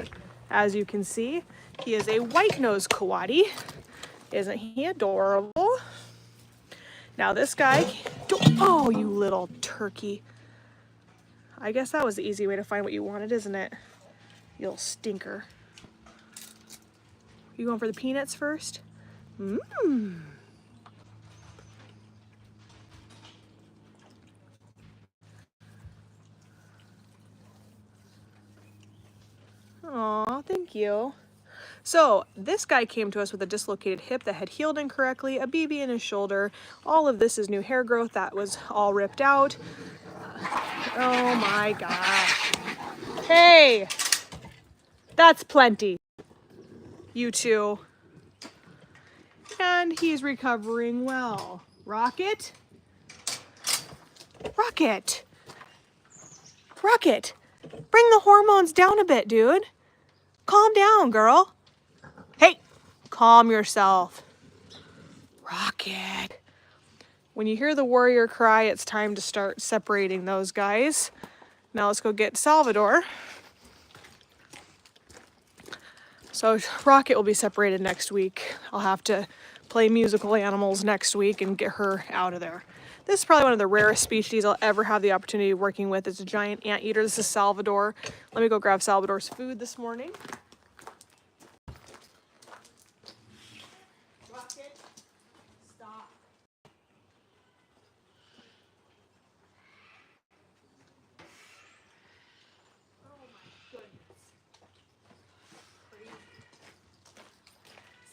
as you can see. He is a white-nosed coati. Isn't he adorable? Now this guy, oh, you little turkey. I guess that was the easy way to find what you wanted, isn't it? You little stinker. You going for the peanuts first? Mmm. Aw, thank you. So this guy came to us with a dislocated hip that had healed incorrectly, a BB in his shoulder. All of this is new hair growth that was all ripped out. Oh my gosh. Hey, that's plenty. You two. And he's recovering well. Rocket? Rocket! Rocket! Bring the hormones down a bit, dude. Calm down, girl. Hey, calm yourself. Rocket. When you hear the warrior cry, it's time to start separating those guys. Now let's go get Salvador. So Rocket will be separated next week. I'll have to play musical animals next week and get her out of there. This is probably one of the rarest species I'll ever have the opportunity of working with. It's a giant anteater. This is Salvador. Let me go grab Salvador's food this morning. Rocket, stop. Oh my goodness. Crazy.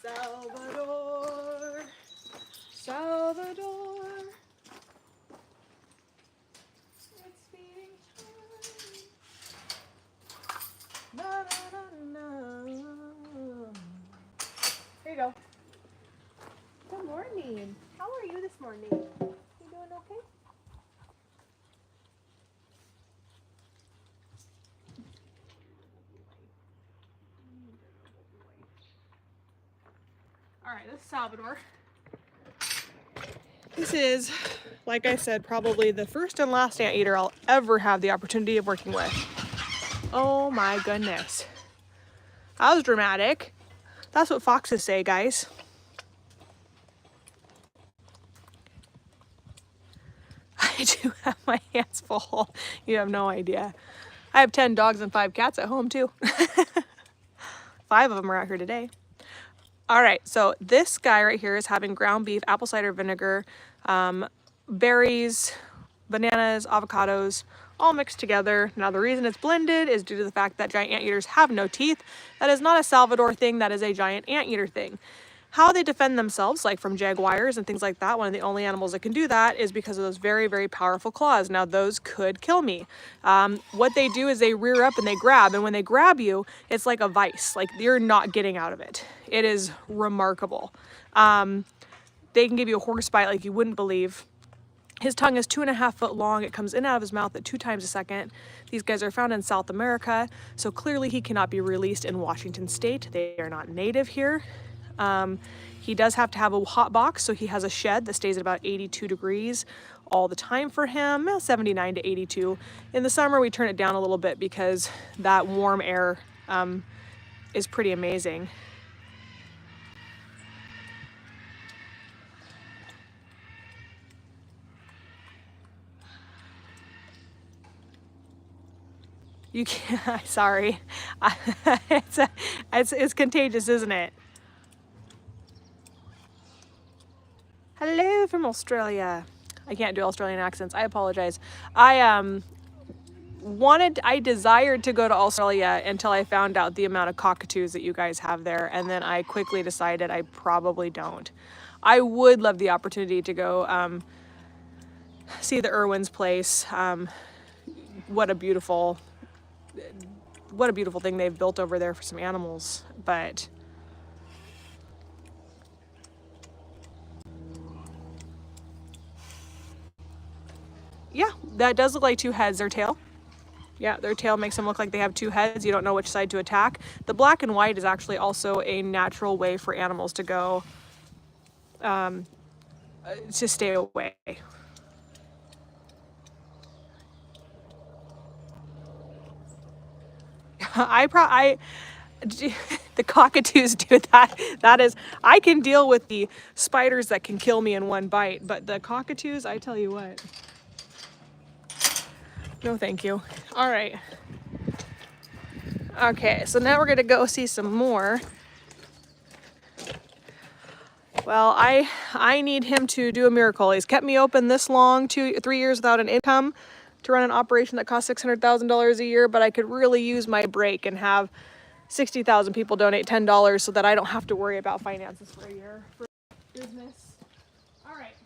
Salvador, Salvador. It's feeding time. Na, na, na, na. Here you go. morning. How are you this morning? You doing okay? All right, this is Salvador. This is, like I said, probably the first and last anteater I'll ever have the opportunity of working with. Oh my goodness. That was dramatic. That's what foxes say, guys. I do have my hands full. You have no idea. I have 10 dogs and 5 cats at home too. 5 of them are out here today. All right, so this guy right here is having ground beef, apple cider vinegar, berries, bananas, avocados, all mixed together. Now the reason it's blended is due to the fact that giant anteaters have no teeth. That is not a Salvador thing, that is a giant anteater thing. How they defend themselves, like from jaguars and things like that, one of the only animals that can do that is because of those very, very powerful claws. Now those could kill me. What they do is they rear up and they grab, and when they grab you, it's like a vice. Like you're not getting out of it. It is remarkable. They can give you a horse bite like you wouldn't believe. His tongue is 2.5 foot long. It comes in and out of his mouth at 2 times a second. These guys are found in South America, so clearly he cannot be released in Washington State. They are not native here. He does have to have a hot box, so he has a shed that stays at about 82 degrees all the time for him, 79 to 82. In the summer, we turn it down a little bit because that warm air is pretty amazing. You can't, sorry. It's contagious, isn't it? Hello from Australia. I can't do Australian accents. I apologize. I desired to go to Australia until I found out the amount of cockatoos that you guys have there, and then I quickly decided I probably don't. I would love the opportunity to go see the Irwin's place. What a beautiful thing they've built over there for some animals, but yeah, that does look like 2 heads, their tail. Yeah, their tail makes them look like they have 2 heads. You don't know which side to attack. The black and white is actually also a natural way for animals to go, to stay away. The cockatoos do that. That is, I can deal with the spiders that can kill me in one bite, but the cockatoos, I tell you what. No, thank you. All right. Okay, so now we're gonna go see some more. Well, I need him to do a miracle. He's kept me open this long, 3 years without an income, to run an operation that costs $600,000 a year, but I could really use my break and have 60,000 people donate $10 so that I don't have to worry about finances for a year for business. All right.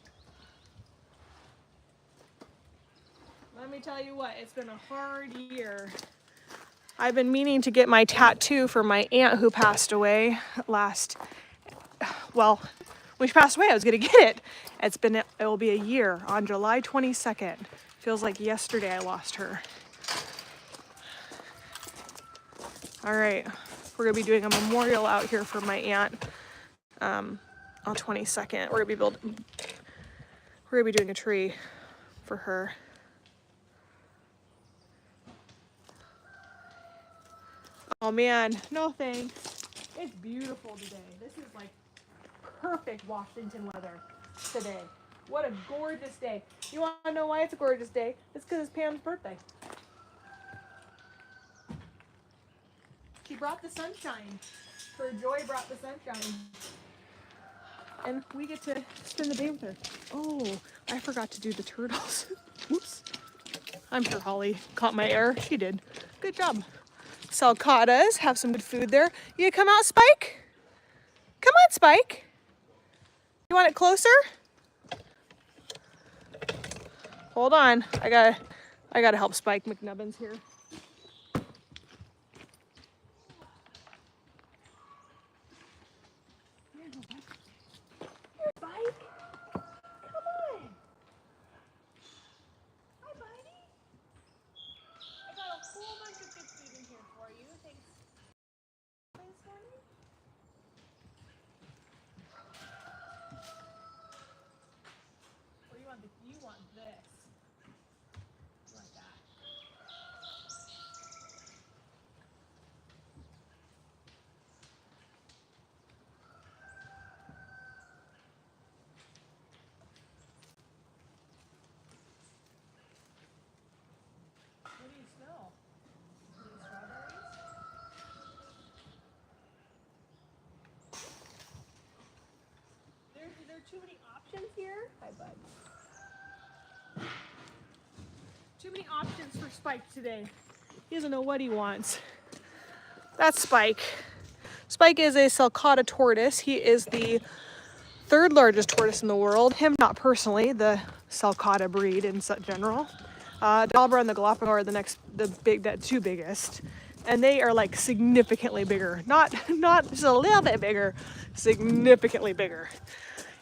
Let me tell you what, it's been a hard year. I've been meaning to get my tattoo for my aunt who passed away when she passed away, I was gonna get it. It will be a year on July 22nd. Feels like yesterday I lost her. All right, we're gonna be doing a memorial out here for my aunt on 22nd. We're gonna be doing a tree for her. Oh man, no thanks. It's beautiful today. This is like perfect Washington weather today. What a gorgeous day. You want to know why it's a gorgeous day? It's because it's Pam's birthday. She brought the sunshine. Her joy brought the sunshine. And we get to spend the day with her. Oh, I forgot to do the turtles. Oops. I'm sure Holly caught my error. She did. Good job. Coatis, have some good food there. You come out, Spike? Come on, Spike. You want it closer? Hold on. I gotta help Spike McNubbins here. Spike. too many options here. Hi, bud. Too many options for Spike today. He doesn't know what he wants. That's Spike. Spike is a sulcata tortoise. He is the third largest tortoise in the world. Him, not personally, the sulcata breed in general. Dalbra and the Galapagos are the two biggest. And they are like significantly bigger. Not just a little bit bigger, significantly bigger.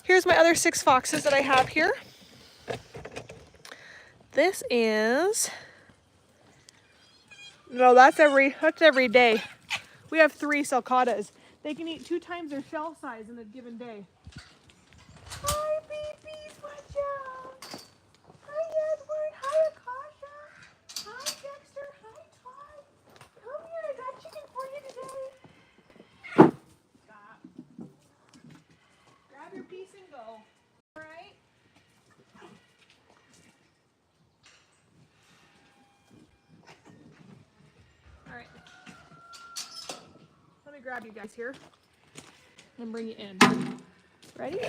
Here's my other 6 foxes that I have here. This is, no, that's every day. We have 3 sulcatas. They can eat 2 times their shell size in a given day. Hi, babies, watch out. Hi, Edward. Hi, Akasha. Hi, Dexter. Hi, Todd. Come here, I got chicken for you today. Stop. Grab your piece and go. All right? All right. Let me grab you guys here and bring you in. Ready?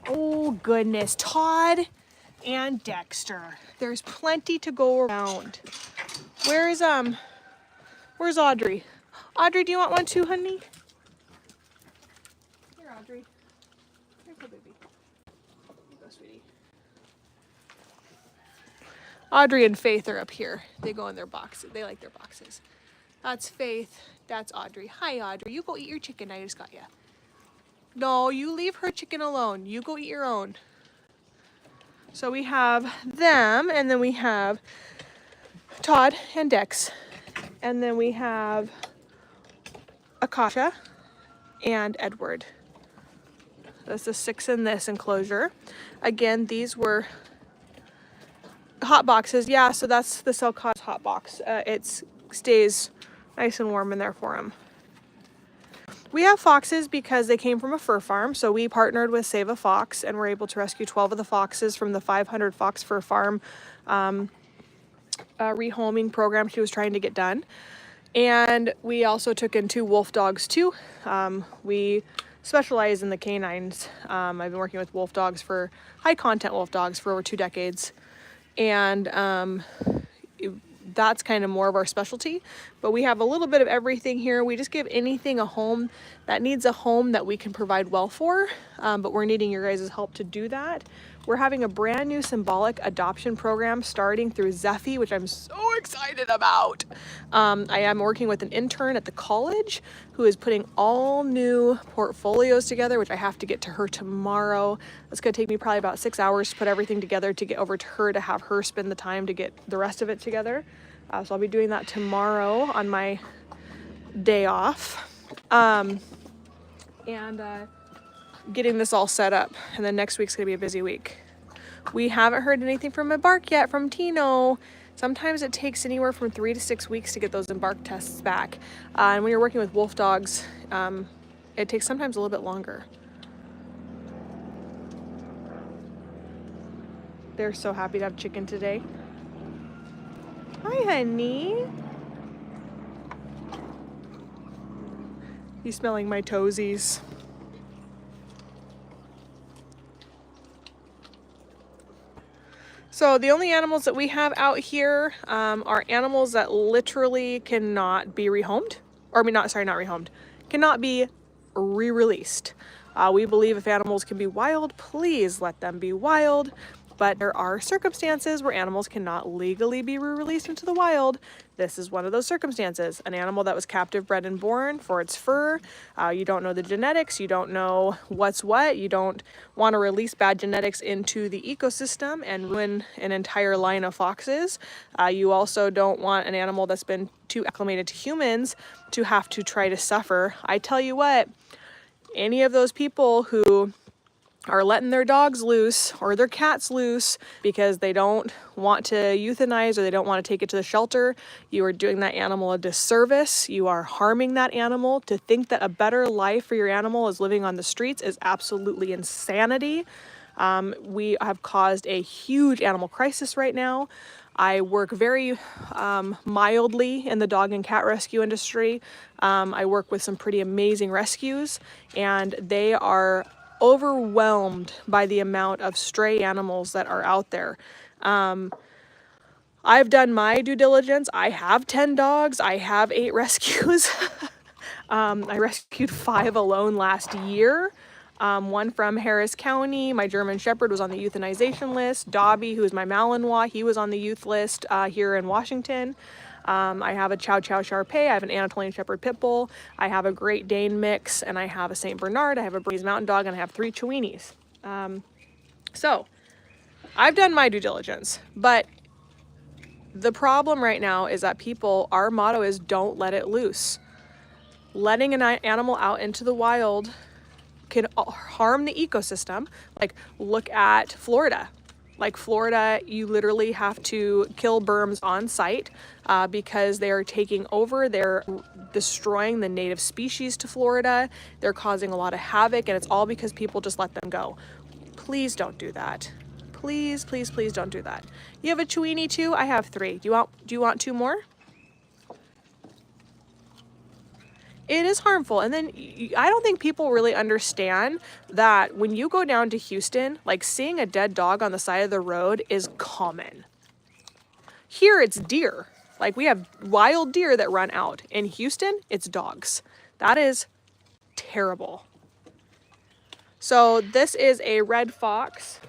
Oh goodness, Todd and Dexter. There's plenty to go around. Where's Audrey? Audrey, do you want one too, honey? Here, Audrey. Here, baby. Here you go, sweetie. Audrey and Faith are up here. They go in their boxes. They like their boxes. That's Faith. That's Audrey. Hi, Audrey. You go eat your chicken. I just got you. No, you leave her chicken alone. You go eat your own. So we have them, and then we have Todd and Dex. And then we have Akasha and Edward. That's the 6 in this enclosure. Again, these were hot boxes. Yeah, so that's the sulcata hot box. It stays nice and warm in there for them. We have foxes because they came from a fur farm, so we partnered with Save a Fox and were able to rescue 12 of the foxes from the 500 fox fur farm rehoming program she was trying to get done. And we also took in 2 wolf dogs too. We specialize in the canines. I've been working with wolf dogs for high content wolf dogs for over 2 decades. And that's kind of more of our specialty, but we have a little bit of everything here. We just give anything a home that needs a home that we can provide well for, but we're needing your guys' help to do that. We're having a brand new symbolic adoption program starting through Zephy, which I'm so excited about. I am working with an intern at the college who is putting all new portfolios together, which I have to get to her tomorrow. It's gonna take me probably about 6 hours to put everything together to get over to her to have her spend the time to get the rest of it together. So I'll be doing that tomorrow on my day off. Getting this all set up, and then next week's gonna be a busy week. We haven't heard anything from Embark yet from Tino. Sometimes it takes anywhere from 3 to 6 weeks to get those Embark tests back. And when you're working with wolf dogs, it takes sometimes a little bit longer. They're so happy to have chicken today. Hi, honey. He's smelling my toesies. So the only animals that we have out here are animals that literally cannot be rehomed. Or I mean, not rehomed. Cannot be re-released. We believe if animals can be wild, please let them be wild. But there are circumstances where animals cannot legally be re-released into the wild. This is one of those circumstances. An animal that was captive bred and born for its fur. You don't know the genetics. You don't know what's what. You don't want to release bad genetics into the ecosystem and ruin an entire line of foxes. You also don't want an animal that's been too acclimated to humans to have to try to suffer. I tell you what, any of those people who are letting their dogs loose or their cats loose because they don't want to euthanize or they don't want to take it to the shelter, you are doing that animal a disservice. You are harming that animal. To think that a better life for your animal is living on the streets is absolutely insanity. We have caused a huge animal crisis right now. I work very mildly in the dog and cat rescue industry. I work with some pretty amazing rescues, and they are overwhelmed by the amount of stray animals that are out there. I've done my due diligence. I have 10 dogs. I have 8 rescues. I rescued 5 alone last year. One from Harris County. My German Shepherd was on the euthanization list. Dobby, who's my Malinois, he was on the youth list here in Washington. I have a Chow Chow Shar Pei. I have an Anatolian Shepherd Pit Bull. I have a Great Dane mix, and I have a St. Bernard. I have a Bernese Mountain Dog, and I have 3 Chiweenies. So I've done my due diligence, but the problem right now is that our motto is don't let it loose. Letting an animal out into the wild can harm the ecosystem. Like, look at Florida. Like Florida, you literally have to kill berms on site because they are taking over. They're destroying the native species to Florida. They're causing a lot of havoc, and it's all because people just let them go. Please don't do that. Please, please, please don't do that. You have a Chiweenie too? I have 3. Do you want 2 more? It is harmful. And then I don't think people really understand that when you go down to Houston, like, seeing a dead dog on the side of the road is common. Here it's deer. Like, we have wild deer that run out. In Houston, it's dogs. That is terrible. So this is a red fox.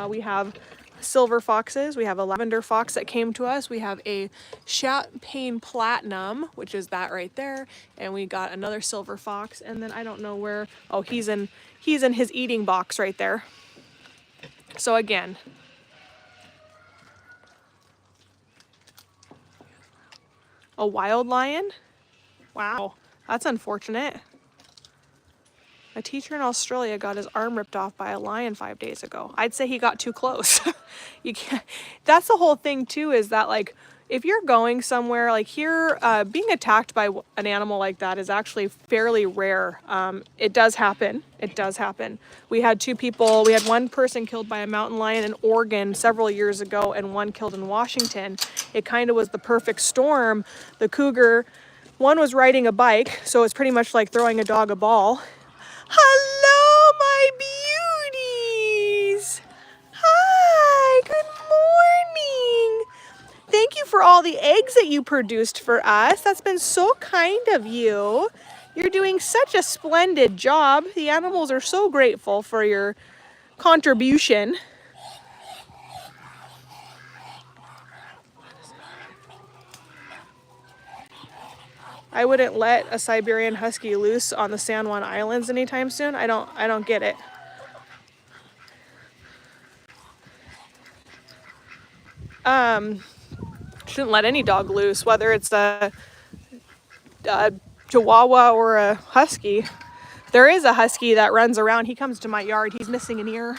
We have silver foxes. We have a lavender fox that came to us. We have a champagne platinum, which is that right there. And we got another silver fox. And then I don't know where, oh, he's in his eating box right there. So again, a wild lion. Wow, that's unfortunate. A teacher in Australia got his arm ripped off by a lion 5 days ago. I'd say he got too close. You can't. That's the whole thing too, is that, like, if you're going somewhere, like here, being attacked by an animal like that is actually fairly rare. It does happen. It does happen. We had 2 people. We had 1 person killed by a mountain lion in Oregon several years ago, and 1 killed in Washington. It kind of was the perfect storm. The cougar, one was riding a bike, so it's pretty much like throwing a dog a ball. Hello, my beauties. Hi, good morning. Thank you for all the eggs that you produced for us. That's been so kind of you. You're doing such a splendid job. The animals are so grateful for your contribution. I wouldn't let a Siberian Husky loose on the San Juan Islands anytime soon. I don't get it. Shouldn't let any dog loose, whether it's a Chihuahua or a Husky. There is a Husky that runs around. He comes to my yard. He's missing an ear.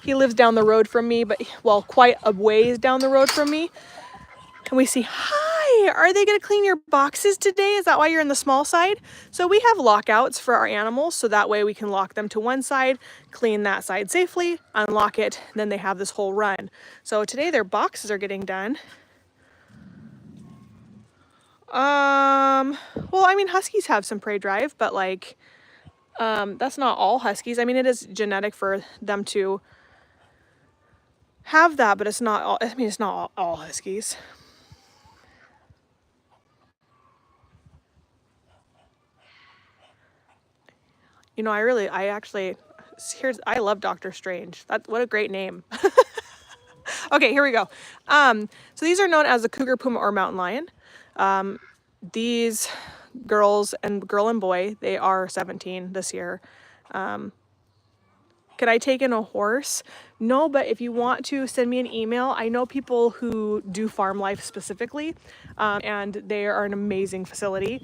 He lives down the road from me, but, well, quite a ways down the road from me. And we see, hi, are they going to clean your boxes today? Is that why you're in the small side? So we have lockouts for our animals, so that way we can lock them to one side, clean that side safely, unlock it, then they have this whole run. So today their boxes are getting done. Well, I mean, Huskies have some prey drive, but, like, that's not all Huskies. I mean, it is genetic for them to have that, but it's not all, I mean, it's not all Huskies. You know, I love Doctor Strange. What a great name. Okay, here we go. So these are known as the cougar, puma, or mountain lion. These girl and boy, they are 17 this year. Could I take in a horse? No, but if you want to send me an email, I know people who do farm life specifically, and they are an amazing facility.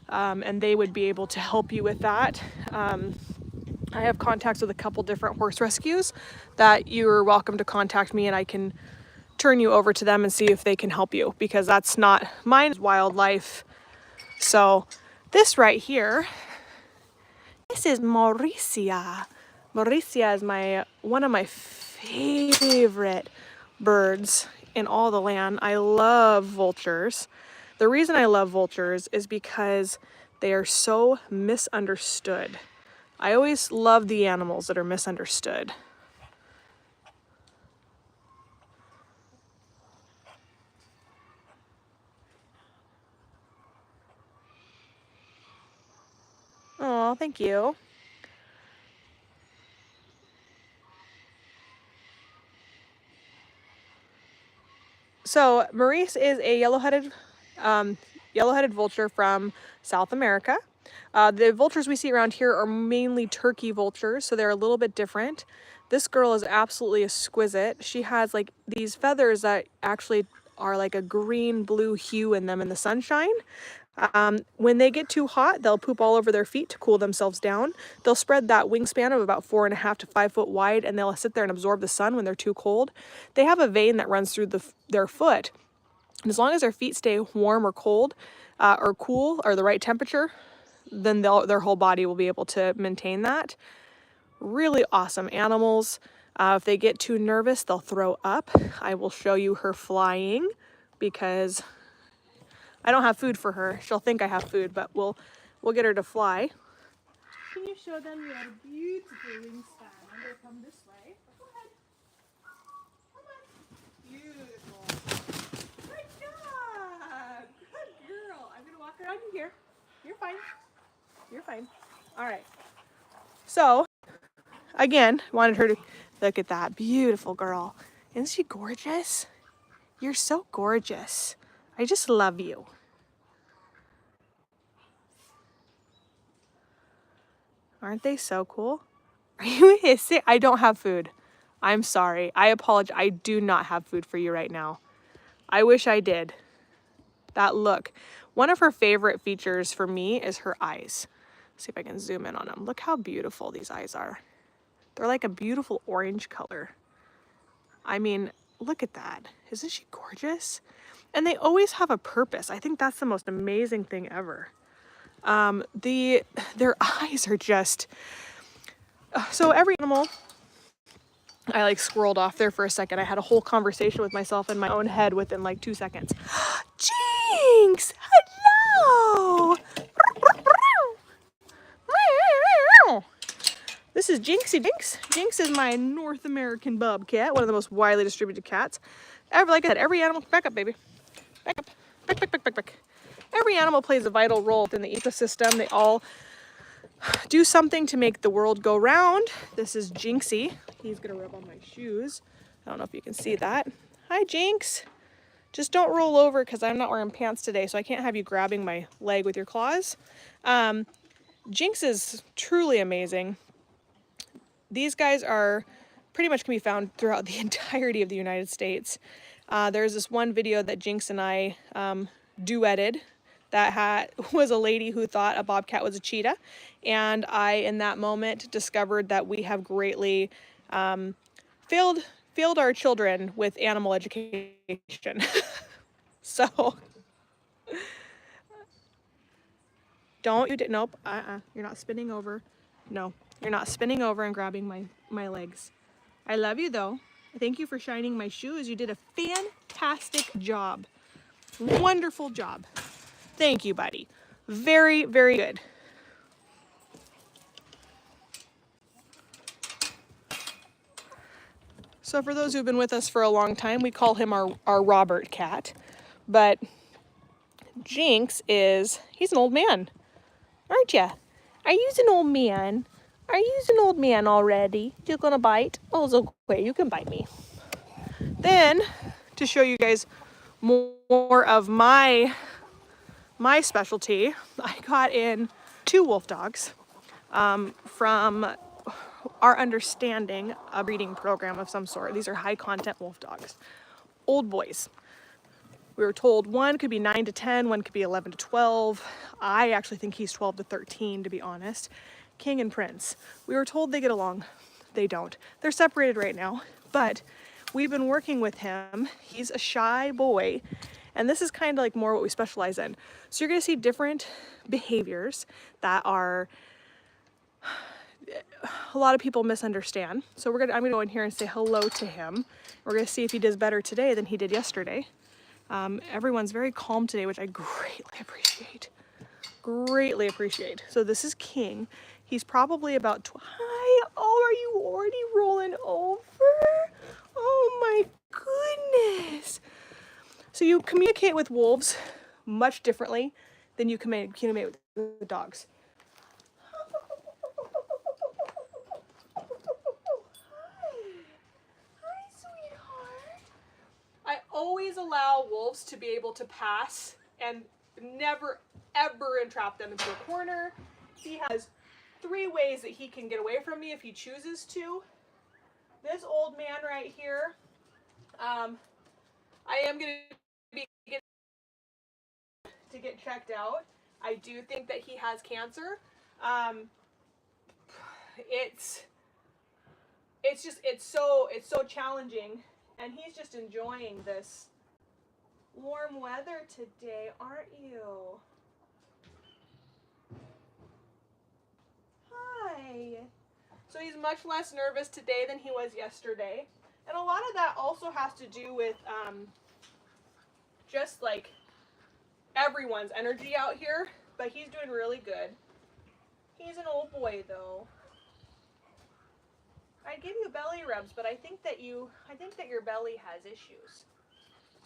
And they would be able to help you with that. I have contacts with a couple different horse rescues that you're welcome to contact me, and I can turn you over to them and see if they can help you, because that's not mine, wildlife. So this right here, this is Mauricia. Mauricia is one of my favorite birds in all the land. I love vultures. The reason I love vultures is because they are so misunderstood. I always love the animals that are misunderstood. Oh, thank you. So Maurice is a yellow-headed vulture from South America. The vultures we see around here are mainly turkey vultures, so they're a little bit different. This girl is absolutely exquisite. She has like these feathers that actually are like a green-blue hue in them in the sunshine. When they get too hot, they'll poop all over their feet to cool themselves down. They'll spread that wingspan of about 4.5 to 5 foot wide, and they'll sit there and absorb the sun when they're too cold. They have a vein that runs through their foot. And as long as their feet stay warm or cold or cool or the right temperature, then their whole body will be able to maintain that. Really awesome animals. If they get too nervous, they'll throw up. I will show you her flying because I don't have food for her. She'll think I have food, but we'll get her to fly. Can you show them your beautiful wingspan? I'm going to come this way. Go ahead. Come on. Beautiful. Good job. Good girl. I'm going to walk around you here. You're fine. You're fine. All right. So, again, wanted her to look at that beautiful girl. Isn't she gorgeous? You're so gorgeous. I just love you. Aren't they so cool? Are you hissing? I don't have food. I'm sorry. I apologize. I do not have food for you right now. I wish I did. That look. One of her favorite features for me is her eyes. See if I can zoom in on them. Look how beautiful these eyes are. They're like a beautiful orange color. I mean, look at that. Isn't she gorgeous? And they always have a purpose. I think that's the most amazing thing ever. Their eyes are just... So every animal... I like squirreled off there for a second. I had a whole conversation with myself in my own head within like 2 seconds. Jinx! Hello! This is Jinxie Jinx. Jinx is my North American bobcat, one of the most widely distributed cats. Like I said, every animal... Back up, baby. Back up. Back. Every animal plays a vital role in the ecosystem. They all do something to make the world go round. This is Jinxie. He's gonna rub on my shoes. I don't know if you can see that. Hi, Jinx. Just don't roll over because I'm not wearing pants today, so I can't have you grabbing my leg with your claws. Jinx is truly amazing. These guys are pretty much can be found throughout the entirety of the United States. There's this one video that Jinx and I duetted that was a lady who thought a bobcat was a cheetah. And I, in that moment, discovered that we have greatly failed our children with animal education. So, nope, you're not spinning over. No, you're not spinning over and grabbing my legs. I love you though. Thank you for shining my shoes. You did a fantastic job. Wonderful job. Thank you, buddy. Very, very good. So for those who've been with us for a long time, we call him our Robert cat. But Jinx he's an old man. Aren't ya? Are you an old man? Are you an old man already? You're gonna bite? Oh, it's okay, you can bite me. Then, to show you guys more of my specialty, I got in 2 wolf dogs from our understanding, a breeding program of some sort. These are high content wolf dogs, old boys. We were told one could be 9 to 10, one could be 11 to 12. I actually think he's 12 to 13, to be honest. King and Prince. We were told they get along. They don't. They're separated right now, but we've been working with him. He's a shy boy, and this is kind of like more what we specialize in. So you're gonna see different behaviors that are a lot of people misunderstand. So I'm gonna go in here and say hello to him. We're gonna see if he does better today than he did yesterday. Everyone's very calm today, which I greatly appreciate. Greatly appreciate. So this is King. He's probably about, hi, oh, are you already rolling over? Oh my goodness. So you communicate with wolves much differently than you communicate with dogs. Hi, sweetheart. I always allow wolves to be able to pass and never ever entrap them into a corner. He has 3 ways that he can get away from me if he chooses to. This old man right here, I am going to be to get checked out. I do think that he has cancer. It's so challenging, and he's just enjoying this warm weather today, aren't you? Hi. So he's much less nervous today than he was yesterday. And a lot of that also has to do with just like everyone's energy out here, but he's doing really good. He's an old boy though. I'd give you belly rubs, but I think that your belly has issues.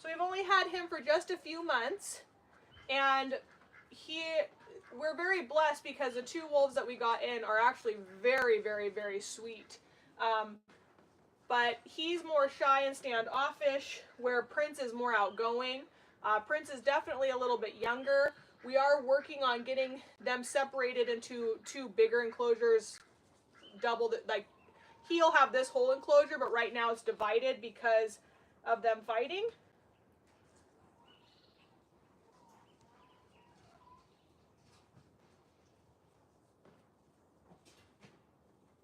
So we've only had him for just a few months, and we're very blessed because the 2 wolves that we got in are actually very, very, very sweet. But he's more shy and standoffish, where Prince is more outgoing. Prince is definitely a little bit younger. We are working on getting them separated into 2 bigger enclosures, like he'll have this whole enclosure, but right now it's divided because of them fighting.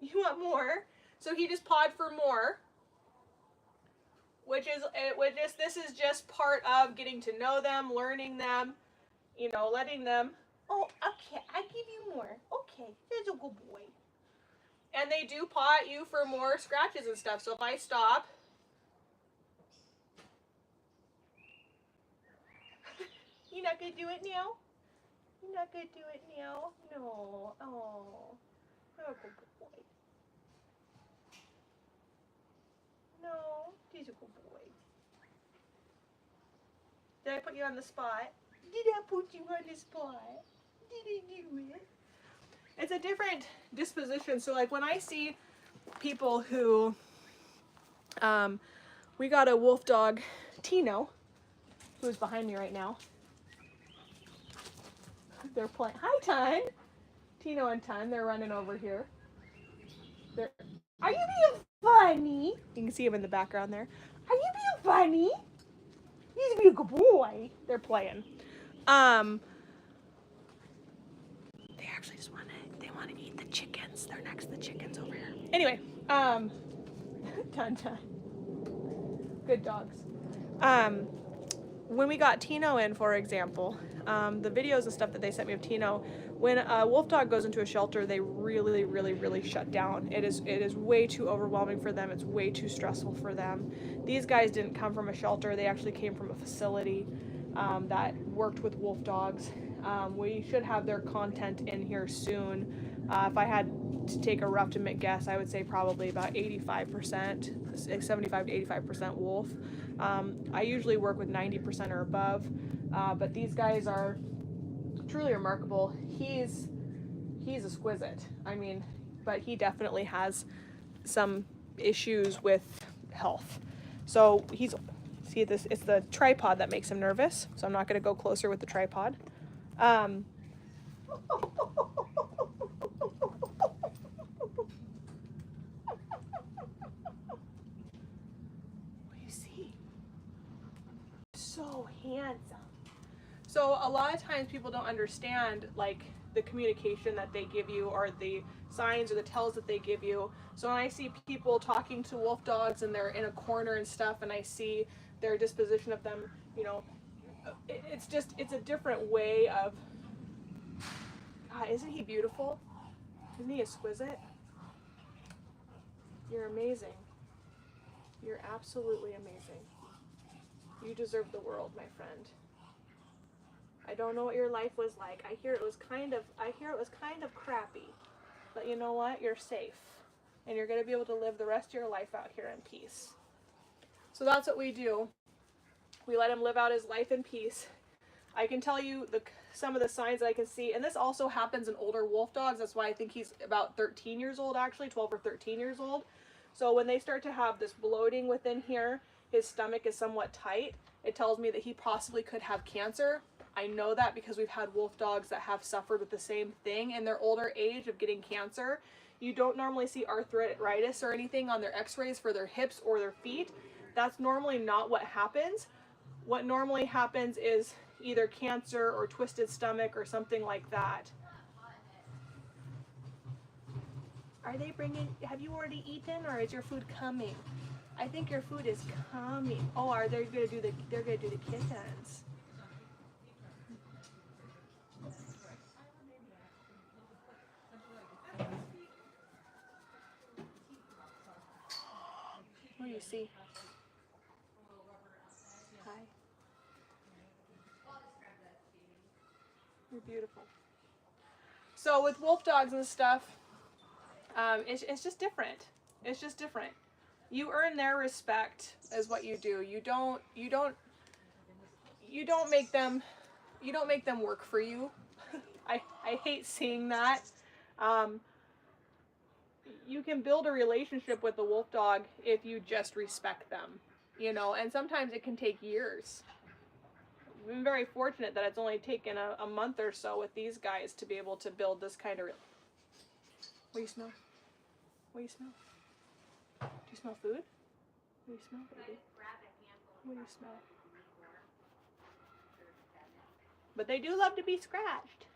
You want more? So he just pawed for more, this is just part of getting to know them, learning them, letting them. Oh, okay, I give you more. Okay, there's a good boy. And they do paw at you for more scratches and stuff. So if I stop, you're not gonna do it now. You're not gonna do it now. No. Oh, you're a good boy. No, he's a good boy. Did I put you on the spot? Did I put you on the spot? Did I do it? It's a different disposition. So like when I see people who, we got a wolf dog, Tino, who's behind me right now. They're playing. Hi, Ton. Tino and Ton, they're running over here. Are you being funny? You can see him in the background there. Are you being funny? He's being a good boy. They're playing. They actually just they want to eat the chickens. They're next to the chickens over here. Anyway, Ton. Good dogs. When we got Tino in, for example, the videos and stuff that they sent me of Tino, when a wolf dog goes into a shelter, they really, really, really shut down. It is way too overwhelming for them. It's way too stressful for them. These guys didn't come from a shelter. They actually came from a facility that worked with wolf dogs. We should have their content in here soon. If I had to take a rough guess, I would say probably about 85%, 75 to 85% wolf. I usually work with 90% or above, but these guys are truly remarkable. He's exquisite. I mean, but he definitely has some issues with health. So see this, it's the tripod that makes him nervous. So I'm not going to go closer with the tripod. So handsome. So a lot of times people don't understand like the communication that they give you or the signs or the tells that they give you. So when I see people talking to wolf dogs and they're in a corner and stuff, and I see their disposition of them, it's a different way of, God, isn't he beautiful? Isn't he exquisite? You're amazing. You're absolutely amazing. You deserve the world, my friend. I don't know what your life was like. I hear it was kind of crappy. But you know what? You're safe. And you're going to be able to live the rest of your life out here in peace. So that's what we do. We let him live out his life in peace. I can tell you some of the signs that I can see, and this also happens in older wolf dogs. That's why I think he's about 13 years old, actually, 12 or 13 years old. So when they start to have this bloating within here, his stomach is somewhat tight, it tells me that he possibly could have cancer. I know that because we've had wolf dogs that have suffered with the same thing in their older age of getting cancer. You don't normally see arthritis or anything on their x-rays for their hips or their feet. That's normally not what happens. What normally happens is either cancer or twisted stomach or something like that. Are they bringing, have you already eaten or is your food coming? I think your food is coming. Oh, are they going to do they're going to do the kittens. What do you see? Hi. You're beautiful. So with wolf dogs and stuff, it's just different. It's just different. You earn their respect is what you do. You don't make them work for you. I hate seeing that. You can build a relationship with the wolf dog if you just respect them, you know, and sometimes it can take years. I've been very fortunate that it's only taken a month or so with these guys to be able to build this kind of. What do you smell? What do you smell? Do you smell food? What do you smell, baby? What do you smell? But they do love to be scratched.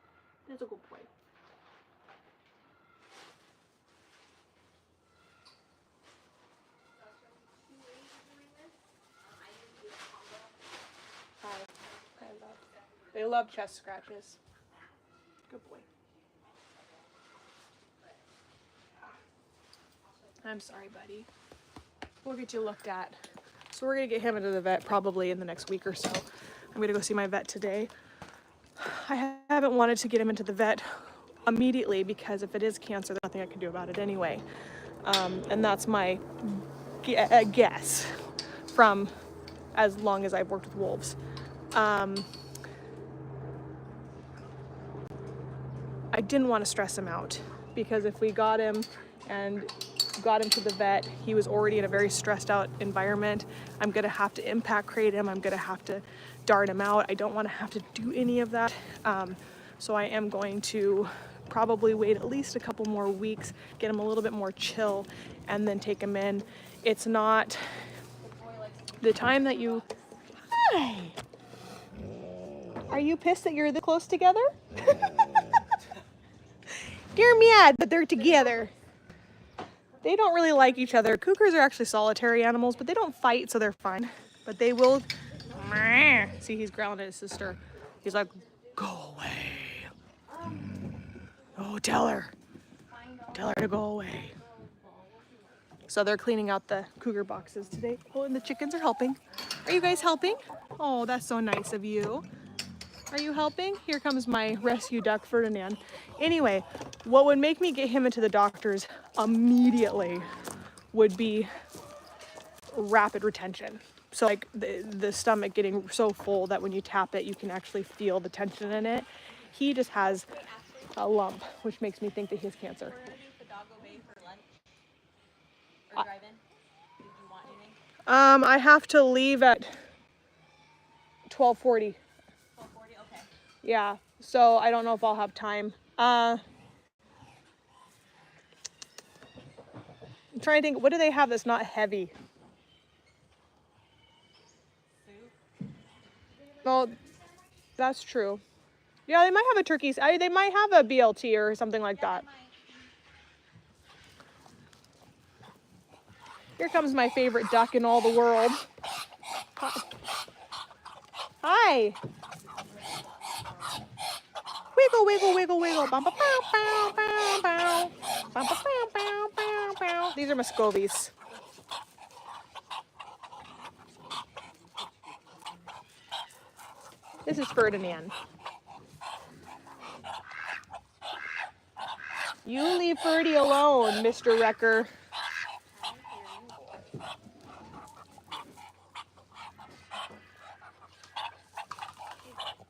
That's a good boy. They love chest scratches. Good boy. I'm sorry, buddy. We'll get you looked at. So we're going to get him into the vet probably in the next week or so. I'm going to go see my vet today. I haven't wanted to get him into the vet immediately because if it is cancer, there's nothing I can do about it anyway. And that's my guess from as long as I've worked with wolves. I didn't want to stress him out because if we got him to the vet, he was already in a very stressed out environment. I'm going to have to impact crate him. I'm going to have to dart him out. I don't want to have to do any of that. So I am going to probably wait at least a couple more weeks, get him a little bit more chill, and then take him in. It's not the time that you... Hi! Are you pissed that you're this close together? They're mad, but they're together. They don't really like each other. Cougars are actually solitary animals, but they don't fight, so they're fine. But they will... See, he's growling at his sister. He's like, go away. Oh, tell her. Tell her to go away. So they're cleaning out the cougar boxes today. Oh, and the chickens are helping. Are you guys helping? Oh, that's so nice of you. Are you helping? Here comes my rescue duck, Ferdinand. Anyway, what would make me get him into the doctors immediately would be rapid retention. So like the stomach getting so full that when you tap it, you can actually feel the tension in it. He just has a lump, which makes me think that he has cancer. We're gonna do Padago Bay for lunch or drive in. Did you want anything? I have to leave at 12:40. 12:40. Okay. Yeah, so I don't know if I'll have time. I'm trying to think, what do they have that's not heavy? Soup. Well, that's true. Yeah, they might have a turkey. They might have a BLT or something like that. Here comes my favorite duck in all the world. Hi. Wiggle, wiggle, wiggle, wiggle. Bum, ba, pow, pow, pow, pow. Bum, ba, pow, pow, pow, pow. These are Muscovies. This is Ferdinand. You leave Ferdy alone, Mr. Wrecker.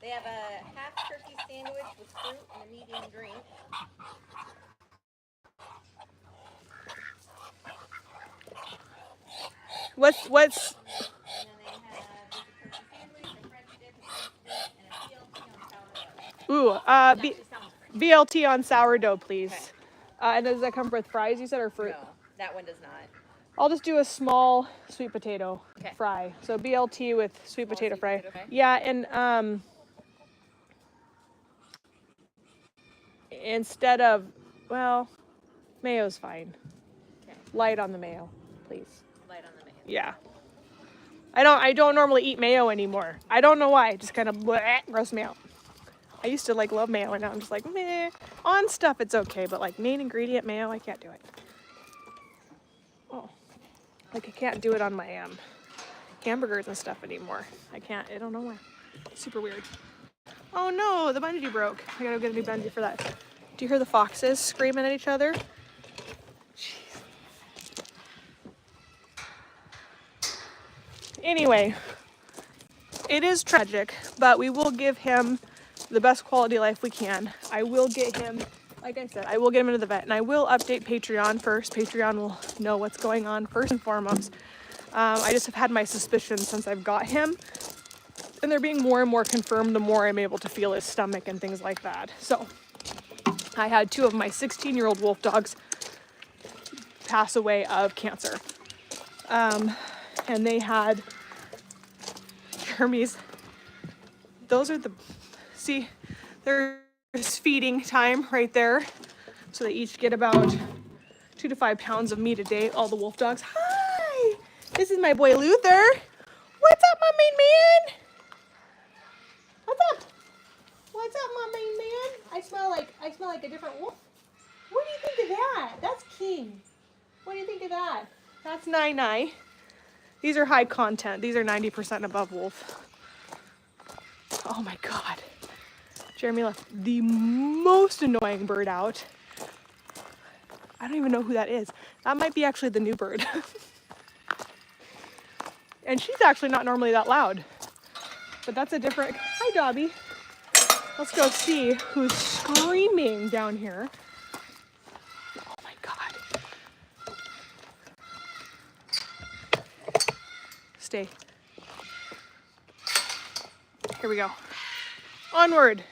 They have a half turkey sandwich with fruit and a medium drink. What's And then they have just a turkey sandwich, a French dip, a beef dip, and a BLT on sourdough. ooh, That actually sounds great. BLT on sourdough, please. Okay. And does that come with fries, you said, or fruit? No, that one does not. I'll just do a small sweet potato Okay. fry. So BLT with sweet Small potato sweet fry. potato fry? Yeah, and instead of, well, mayo's fine. Okay. Light on the mayo, please. Light on the mayo. Yeah. I don't normally eat mayo anymore. I don't know why. It just kind of gross me out. I used to like love mayo, and now I'm just like meh. On stuff it's okay, but like main ingredient mayo, I can't do it. Oh, like I can't do it on my hamburgers and stuff anymore. I can't. I don't know why. Super weird. Oh no, the bungee broke. I gotta get a new bungee for that. Do you hear the foxes screaming at each other? Jeez. Anyway, it is tragic, but we will give him the best quality life we can. I will get him, like I said, I will get him into the vet, and I will update Patreon first. Patreon will know what's going on first and foremost. I just have had my suspicions since I've got him, and they're being more and more confirmed the more I'm able to feel his stomach and things like that. So I had 2 of my 16-year-old wolf dogs pass away of cancer. And they had Jeremy's, those are the, see, there's feeding time right there. So they each get about 2 to 5 pounds of meat a day, all the wolf dogs. Hi, this is my boy Luther. What's up, my main man? What's up? What's up, my main man? I smell like a different wolf. What do you think of that? That's King. What do you think of that? That's Nai. These are high content. These are 90% above wolf. Oh my God. Jeremy left the most annoying bird out. I don't even know who that is. That might be actually the new bird. And she's actually not normally that loud. But that's a different, hi Dobby. Let's go see who's screaming down here. Oh my God. Stay. Here we go. Onward.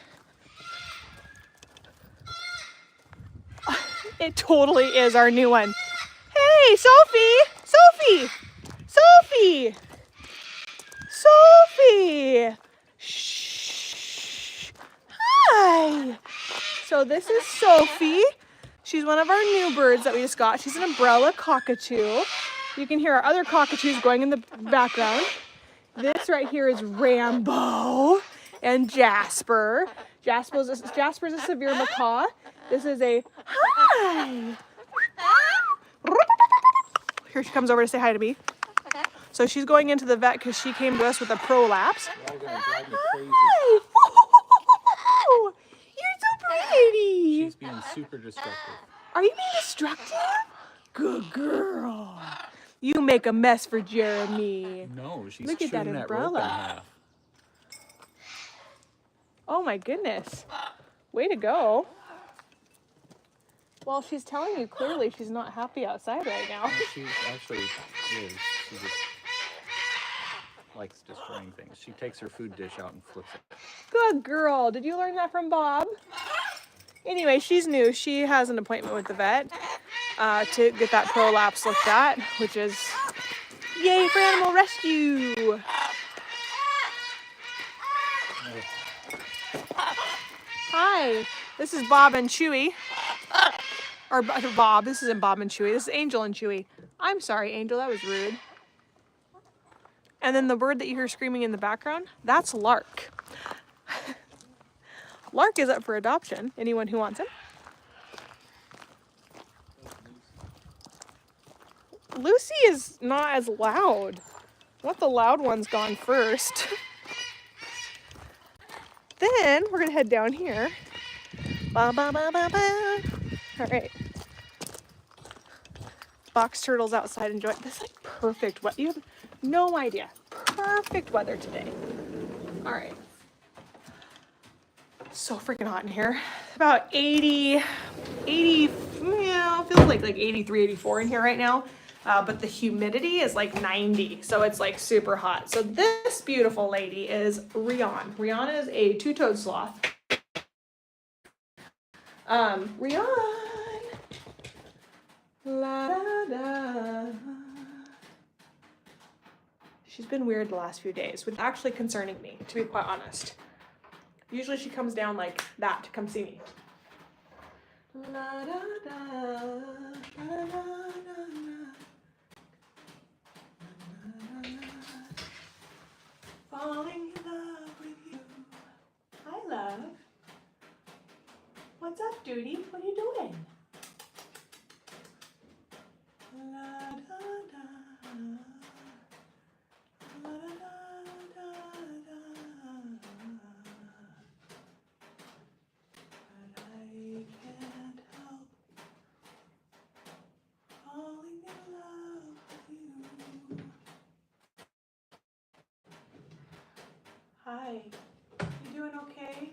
It totally is our new one. Hey, Sophie! Shh. Hi. So this is Sophie. She's one of our new birds that we just got. She's an umbrella cockatoo. You can hear our other cockatoos going in the background. This right here is Rambo and Jasper. Jasper's a severe macaw. This is a hi. Here she comes over to say hi to me. So she's going into the vet because she came to us with a prolapse. Y'all gonna drive me crazy. Hi. You're so pretty. She's being super destructive. Are you being destructive? Good girl. You make a mess for Jeremy. No, she's Look at that chewing that rope in umbrella. half. Oh my goodness. Way to go. Well, she's telling you clearly she's not happy outside right now. She actually is. She just likes destroying things. She takes her food dish out and flips it. Good girl. Did you learn that from Bob? Anyway, she's new. She has an appointment with the vet to get that prolapse looked at, which is yay for animal rescue. Hi, this is Bob and Chewy. Or Bob, this isn't Bob and Chewy. This is Angel and Chewy. I'm sorry, Angel, that was rude. And then the bird that you hear screaming in the background, that's Lark. Lark is up for adoption. Anyone who wants him? Lucy is not as loud. I want the loud ones gone first. Then we're gonna head down here. Ba, ba, ba, ba, ba. All right. Box turtles outside enjoying this, like perfect weather. You have no idea. Perfect weather today. All right. So freaking hot in here. About 80, yeah, feels like 83, 84 in here right now. But the humidity is like 90, so it's like super hot. So this beautiful lady is Rian. Rian is a two-toed sloth. Rian. La da da. She's been weird the last few days, which is actually concerning me, to be quite honest. Usually she comes down like that to come see me. La da da, la da da. Falling in love with you. Hi, love. What's up, duty? What are you doing? La da da. La da da da. But I can't help falling in love with you. Hi, you doing okay?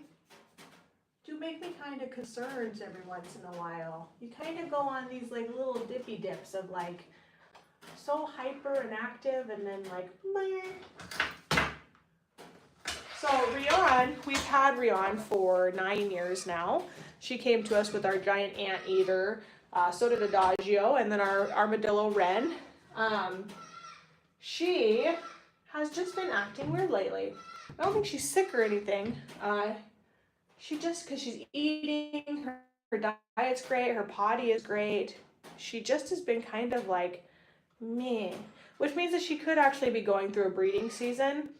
Do make me kind of concerned every once in a while. You kind of go on these like little dippy dips of like so hyper and active and then like meh. So Rian, we've had Rian for 9 years now. She came to us with our giant anteater. So did Adagio, and then our armadillo Ren. She has just been acting weird lately. I don't think she's sick or anything. She just, because she's eating, her diet's great, her potty is great. She just has been kind of like meh, which means that she could actually be going through a breeding season,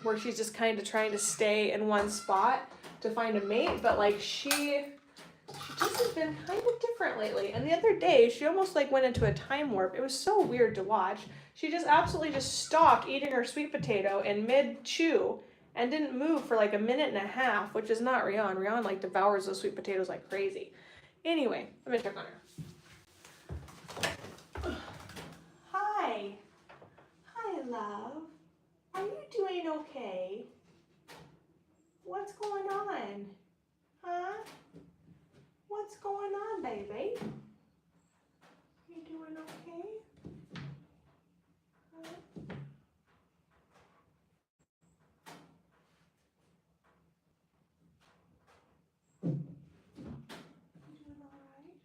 where she's just kind of trying to stay in one spot to find a mate. But like she just has been kind of different lately. And the other day, she almost like went into a time warp. It was so weird to watch. She just absolutely just stopped eating her sweet potato in mid-chew and didn't move for like a minute and a half, which is not Rian. Rian like devours those sweet potatoes like crazy. Anyway, let me check on her. Hi. Hi, love. Are you doing okay? What's going on? Huh? What's going on, baby? You doing okay? Huh? You doing all right?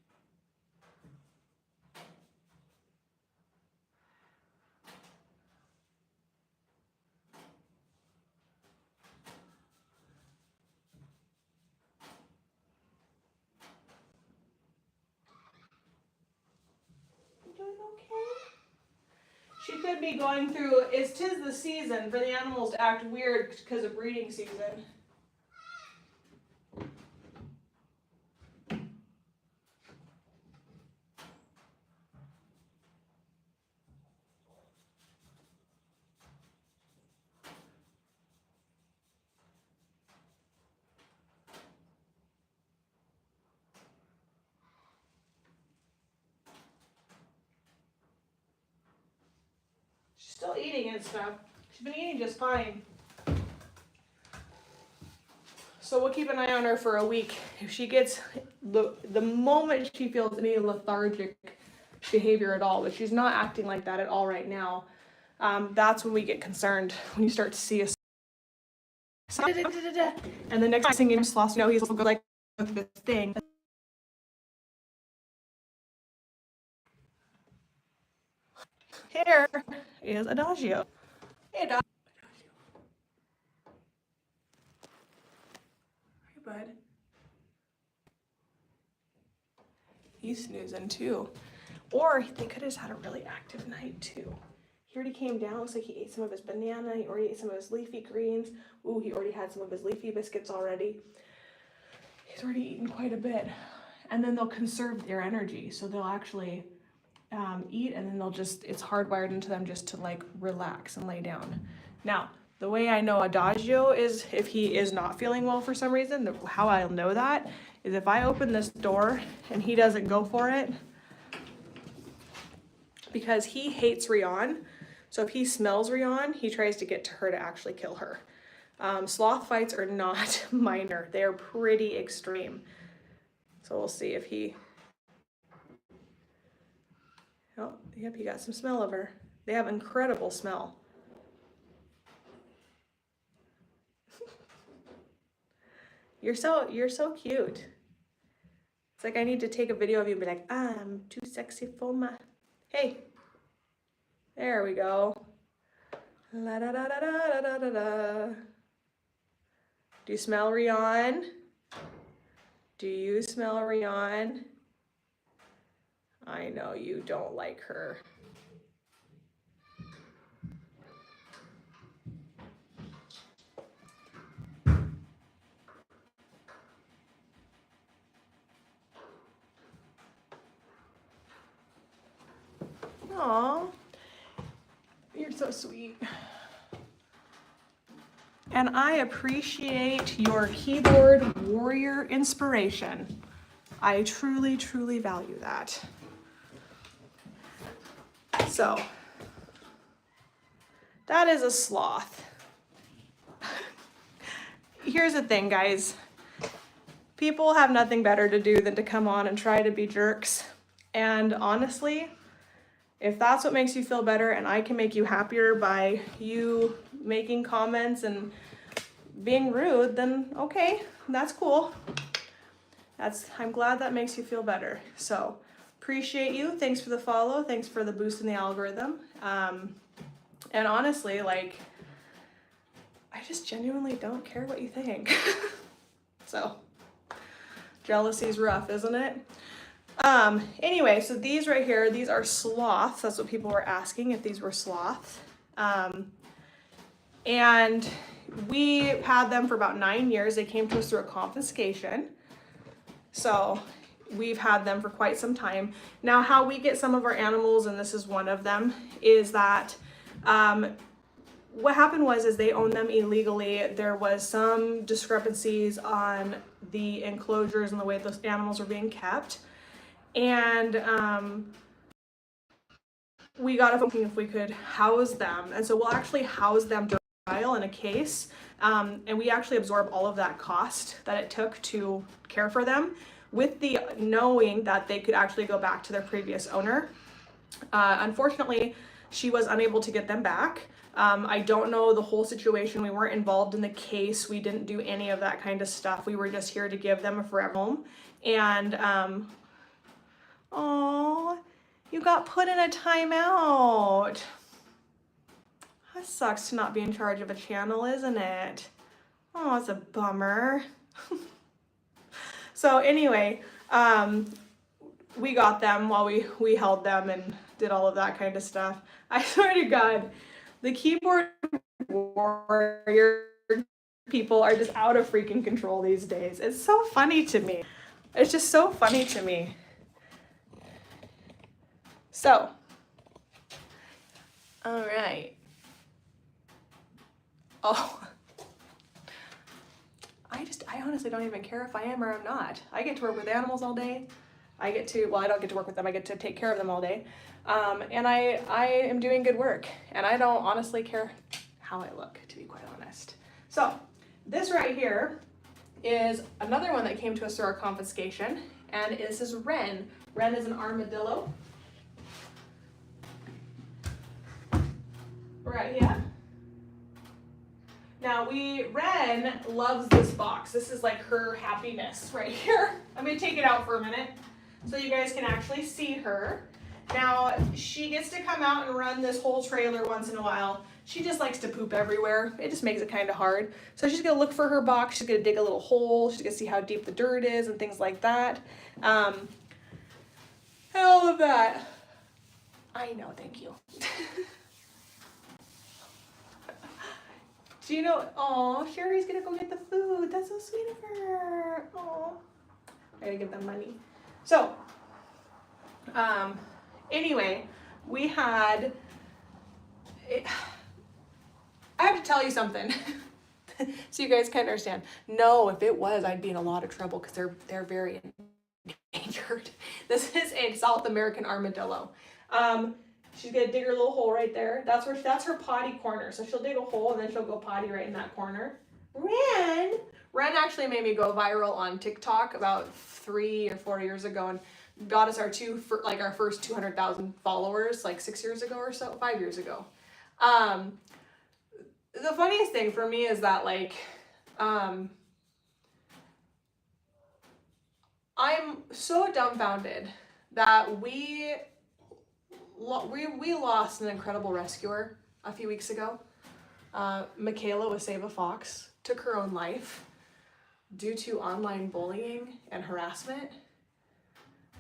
You doing okay? She could be going through, it's 'tis the season for the animals to act weird because of breeding season. She's still eating and stuff. She's been eating just fine. So we'll keep an eye on her for a week. If she gets, the moment she feels any lethargic behavior at all, but she's not acting like that at all right now, that's when we get concerned, when you start to see a and the next thing in Sloths, you know, he's like this thing. Here is Adagio. Hey, Adagio. Hey, bud. He's snoozing too. Or they could have just had a really active night too. He already came down. Looks like he ate some of his banana. He already ate some of his leafy greens. Ooh, he already had some of his leafy biscuits already. He's already eaten quite a bit. And then they'll conserve their energy. So they'll actually eat, and then they'll just, it's hardwired into them just to like relax and lay down. Now, The way I know Adagio is if he is not feeling well for some reason, how I'll know that is if I open this door and he doesn't go for it, because he hates Rion. So if he smells Rion, he tries to get to her to actually kill her. Sloth fights are not minor. They are pretty extreme. So we'll see if he... Oh, yep, he got some smell of her. They have incredible smell. You're so cute. It's like I need to take a video of you and be like, I'm too sexy for my... Hey. There we go. La da da da da da da da. Do you smell Rion? Do you smell Rion? I know you don't like her. Aw, you're so sweet. And I appreciate your keyboard warrior inspiration. I truly, truly value that. So, that is a sloth. Here's the thing, guys. People have nothing better to do than to come on and try to be jerks. And honestly, if that's what makes you feel better and I can make you happier by you making comments and being rude, then okay, that's cool. I'm glad that makes you feel better. So appreciate you. Thanks for the follow. Thanks for the boost in the algorithm. And honestly, like, I just genuinely don't care what you think. So jealousy's rough, isn't it? Anyway, so these right here, these are sloths. That's what people were asking, if these were sloths. And we had them for about 9 years. They came to us through a confiscation. So we've had them for quite some time. Now, how we get some of our animals, and this is one of them, is that what happened was they owned them illegally. There was some discrepancies on the enclosures and the way those animals were being kept. And we got a phone if we could house them. And so we'll actually house them during trial in a case. And we actually absorb all of that cost that it took to care for them, with the knowing that they could actually go back to their previous owner. Unfortunately, she was unable to get them back. I don't know the whole situation. We weren't involved in the case. We didn't do any of that kind of stuff. We were just here to give them a forever home. And oh, you got put in a timeout. That sucks to not be in charge of a channel, isn't it? Oh, it's a bummer. So anyway, we got them while we held them and did all of that kind of stuff. I swear to God, the keyboard warrior people are just out of freaking control these days. It's so funny to me. It's just so funny to me. So, all right. Oh, I honestly don't even care if I am or I'm not. I get to work with animals all day. I don't get to work with them. I get to take care of them all day. And I am doing good work. And I don't honestly care how I look, to be quite honest. So this right here is another one that came to us through our confiscation. And this is Ren. Ren is an armadillo. Right here. Now Ren loves this box. This is like her happiness right here. I'm gonna take it out for a minute so you guys can actually see her. Now she gets to come out and run this whole trailer once in a while. She just likes to poop everywhere. It just makes it kind of hard. So she's gonna look for her box. She's gonna dig a little hole. She's gonna see how deep the dirt is and things like that. And all of that. I know, thank you. Do you know, oh, Sherry's gonna go get the food. That's so sweet of her. Oh, I gotta give them money. So, anyway, we had, I have to tell you something. So you guys can understand. No, if it was, I'd be in a lot of trouble because they're very endangered. This is a South American armadillo. She's gonna dig her little hole right there. That's her potty corner. So she'll dig a hole and then she'll go potty right in that corner. Ren actually made me go viral on TikTok about 3 or 4 years ago and got us our first 200,000 followers like 6 years ago or so, 5 years ago. The funniest thing for me is that I'm so dumbfounded that we lost an incredible rescuer a few weeks ago. Michaela with Save a Fox took her own life due to online bullying and harassment.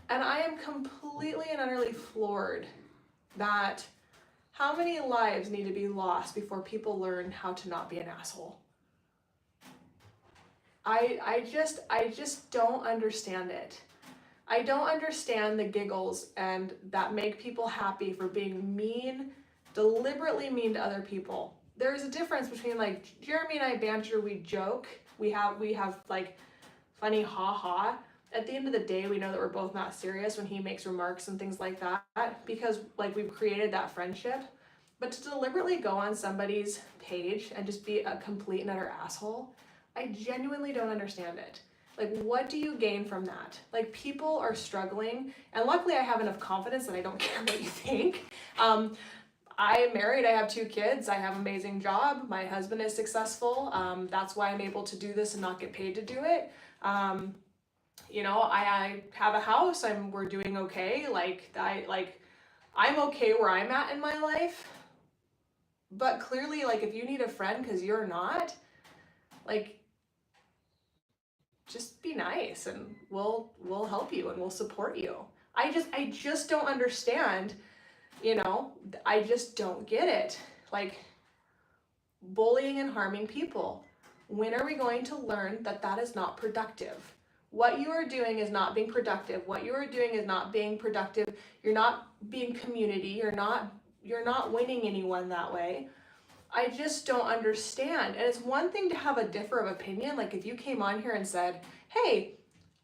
And I am completely and utterly floored that how many lives need to be lost before people learn how to not be an asshole? I just don't understand it. I don't understand the giggles and that make people happy for being mean, deliberately mean to other people. There's a difference between Jeremy and I banter, we joke, we have funny ha-ha. At the end of the day, we know that we're both not serious when he makes remarks and things like that because we've created that friendship. But to deliberately go on somebody's page and just be a complete and utter asshole, I genuinely don't understand it. What do you gain from that? People are struggling, and luckily I have enough confidence that I don't care what you think. I'm married, I have 2 kids, I have an amazing job, my husband is successful, that's why I'm able to do this and not get paid to do it. I have a house, we're doing okay, I'm okay where I'm at in my life, but clearly, if you need a friend because you're not, just be nice and we'll help you and we'll support you. I just don't understand, I just don't get it. Bullying and harming people. When are we going to learn that that is not productive? What you are doing is not being productive. What you are doing is not being productive. You're not being community. You're not winning anyone that way. I just don't understand. And it's one thing to have a differ of opinion. If you came on here and said, hey,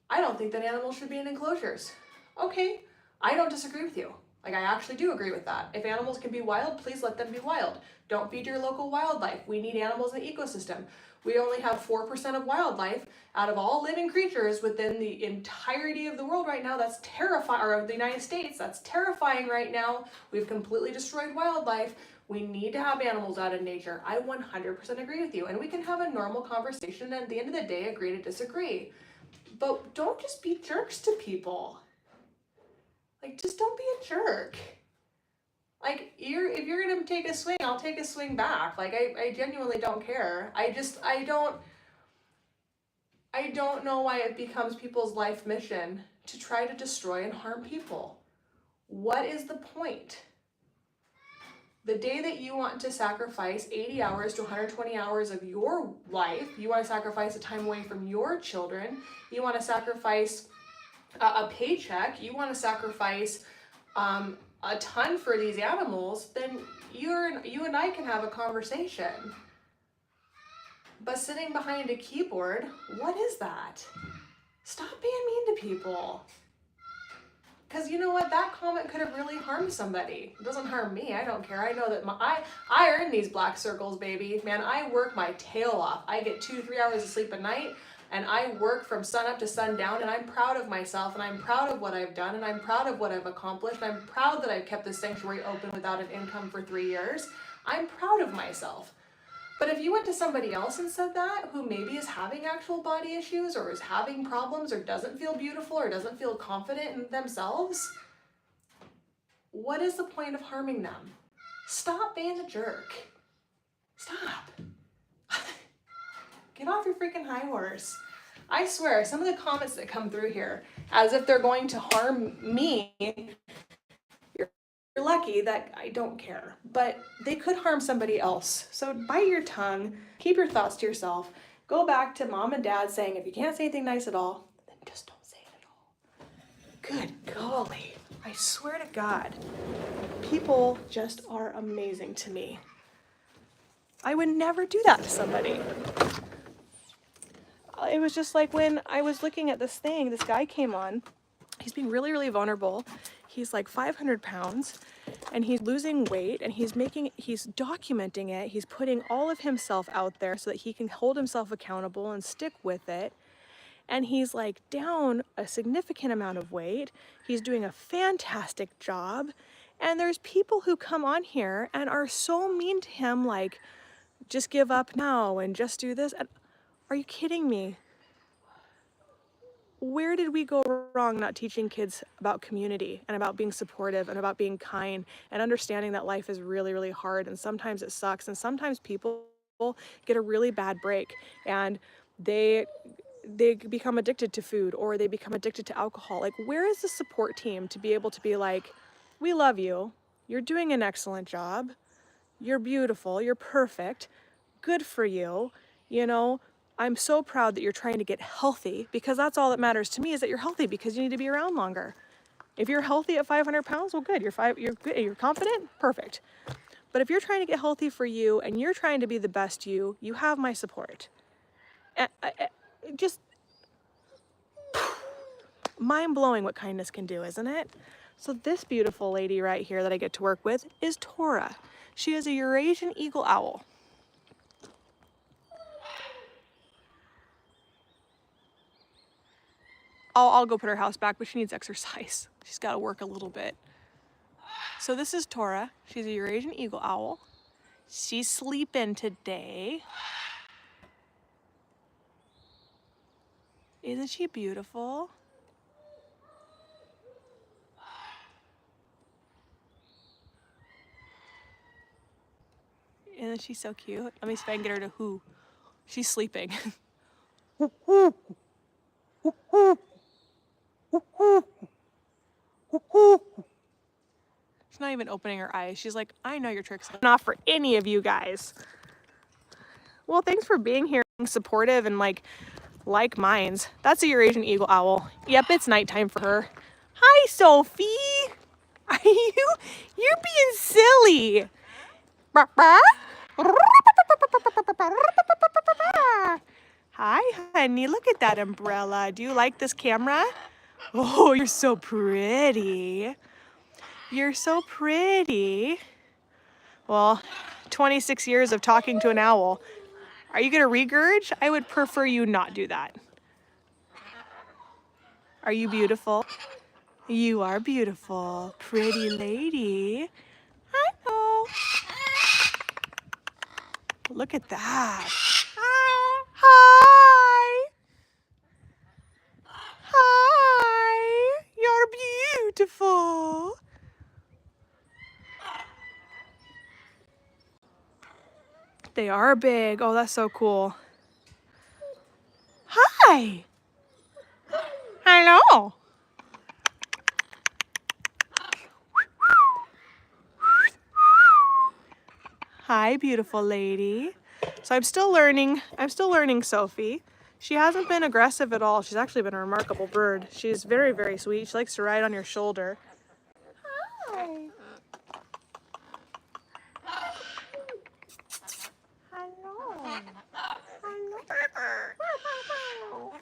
I don't think that animals should be in enclosures. Okay, I don't disagree with you. I actually do agree with that. If animals can be wild, please let them be wild. Don't feed your local wildlife. We need animals in the ecosystem. We only have 4% of wildlife out of all living creatures within the entirety of the world right now. That's terrifying, or of the United States. That's terrifying right now. We've completely destroyed wildlife. We need to have animals out in nature. I 100% agree with you. And we can have a normal conversation and at the end of the day, agree to disagree. But don't just be jerks to people. Just don't be a jerk. If you're gonna take a swing, I'll take a swing back. I genuinely don't care. I don't know why it becomes people's life mission to try to destroy and harm people. What is the point? The day that you want to sacrifice 80 hours to 120 hours of your life, you want to sacrifice a time away from your children, you want to sacrifice a paycheck, you want to sacrifice a ton for these animals, then you and I can have a conversation. But sitting behind a keyboard, what is that? Stop being mean to people. Because you know what? That comment could have really harmed somebody. It doesn't harm me. I don't care. I know that I earn these black circles, baby. Man, I work my tail off. I get 2-3 hours of sleep a night, and I work from sun up to sundown, and I'm proud of myself, and I'm proud of what I've done, and I'm proud of what I've accomplished. I'm proud that I've kept this sanctuary open without an income for 3 years. I'm proud of myself. But if you went to somebody else and said that, who maybe is having actual body issues or is having problems or doesn't feel beautiful or doesn't feel confident in themselves, what is the point of harming them? Stop being a jerk. Stop. Get off your freaking high horse. I swear, some of the comments that come through here, as if they're going to harm me, you're lucky that I don't care, but they could harm somebody else. So bite your tongue, keep your thoughts to yourself, go back to mom and dad saying, if you can't say anything nice at all, then just don't say it at all. Good golly, I swear to God, people just are amazing to me. I would never do that to somebody. It was just like when I was looking at this thing, this guy came on. He's being really, really vulnerable. He's like 500 pounds and he's losing weight and he's documenting it. He's putting all of himself out there so that he can hold himself accountable and stick with it. And he's like down a significant amount of weight. He's doing a fantastic job. And there's people who come on here and are so mean to him, like, just give up now and just do this. And are you kidding me? Where did we go wrong not teaching kids about community and about being supportive and about being kind and understanding that life is really, really hard and sometimes it sucks and sometimes people get a really bad break and they become addicted to food or they become addicted to alcohol. Like, where is the support team to be able to be like, we love you, you're doing an excellent job, you're beautiful, you're perfect, good for you, you know, I'm so proud that you're trying to get healthy, because that's all that matters to me, is that you're healthy, because you need to be around longer. If you're healthy at 500 pounds, well, good. You're good. You're confident, perfect. But if you're trying to get healthy for you and you're trying to be the best you have my support. Just mind blowing what kindness can do, isn't it? So this beautiful lady right here that I get to work with is Tora. She is a Eurasian eagle owl. I'll go put her house back, but she needs exercise. She's got to work a little bit. So this is Tora. She's a Eurasian eagle owl. She's sleeping today. Isn't she beautiful? Isn't she so cute? Let me see if I can get her to whoo. She's sleeping. She's not even opening her eyes. She's like, I know your tricks. Not for any of you guys. Well, thanks for being here, being supportive and like minds. That's a Eurasian eagle owl. Yep, it's nighttime for her. Hi, Sophie. Are you're being silly. Hi, honey. Look at that umbrella. Do you like this camera? Oh, you're so pretty. You're so pretty. Well, 26 years of talking to an owl. Are you gonna regurge? I would prefer you not do that. Are you beautiful? You are beautiful. Pretty lady. Hello. Look at that. Hi. Hi. You're beautiful. They are big. Oh, that's so cool. Hi. Hello. Hi, beautiful lady. So I'm still learning Sophie. She hasn't been aggressive at all. She's actually been a remarkable bird. She's very, very sweet. She likes to ride on your shoulder. Hi. Hello. Hello.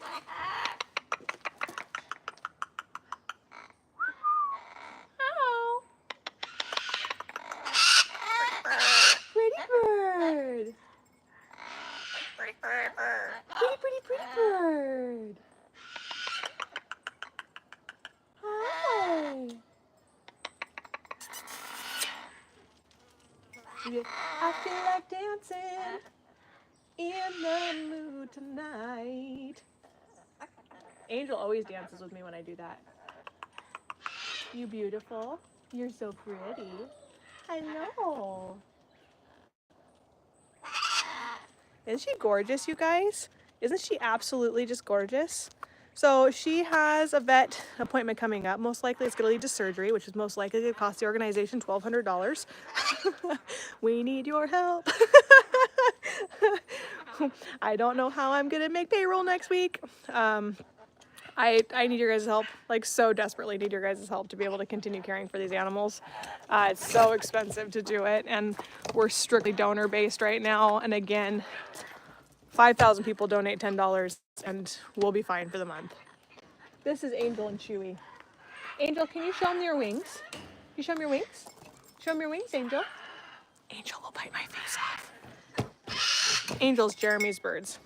Hello. Pretty bird. Pretty bird. Hi. I feel like dancing in the mood tonight. Angel always dances with me when I do that. You beautiful. You're so pretty. I know. Isn't she gorgeous, you guys? Isn't she absolutely just gorgeous? So she has a vet appointment coming up. Most likely it's going to lead to surgery, which is most likely going to cost the organization $1,200. We need your help. I don't know how I'm going to make payroll next week. I need your guys' help, like so desperately need your guys' help to be able to continue caring for these animals. It's so expensive to do it, and we're strictly donor based right now. And again, 5,000 people donate $10 and we'll be fine for the month. This is Angel and Chewy. Angel, can you show them your wings? Can you show them your wings? Show them your wings, Angel. Angel will bite my face off. Angel's Jeremy's birds.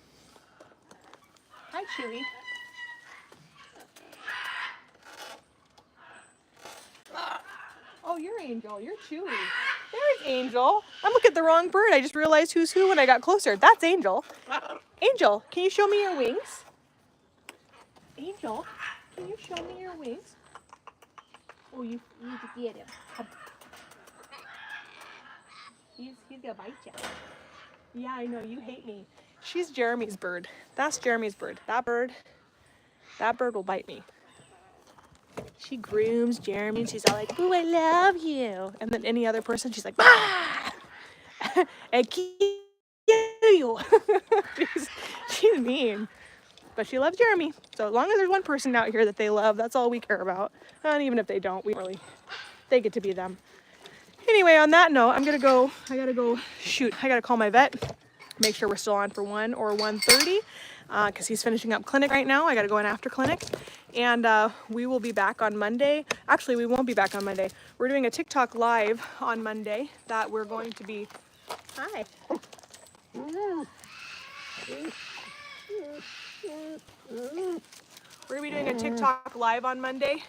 Hi, Chewy. Oh, you're Angel. You're Chewy. There's Angel. I'm looking at the wrong bird. I just realized who's who when I got closer. That's Angel. Angel, can you show me your wings? Angel, can you show me your wings? Oh, you need to get him. He's gonna bite you. Yeah, I know. You hate me. She's Jeremy's bird. That's Jeremy's bird. That bird will bite me. She grooms Jeremy and she's all like, "Ooh, I love you." And then any other person, she's like, "Ah!" and kill you. she's mean. But she loves Jeremy. So as long as there's one person out here that they love, that's all we care about. And even if they don't, they get to be them. Anyway, on that note, I gotta go shoot. I gotta call my vet, make sure we're still on for 1 or 1:30, because he's finishing up clinic right now. I gotta go in after clinic. And we will be back on Monday. Actually, we won't be back on Monday. We're doing a TikTok live on Monday that we're going to be, hi. We're gonna be doing a TikTok live on Monday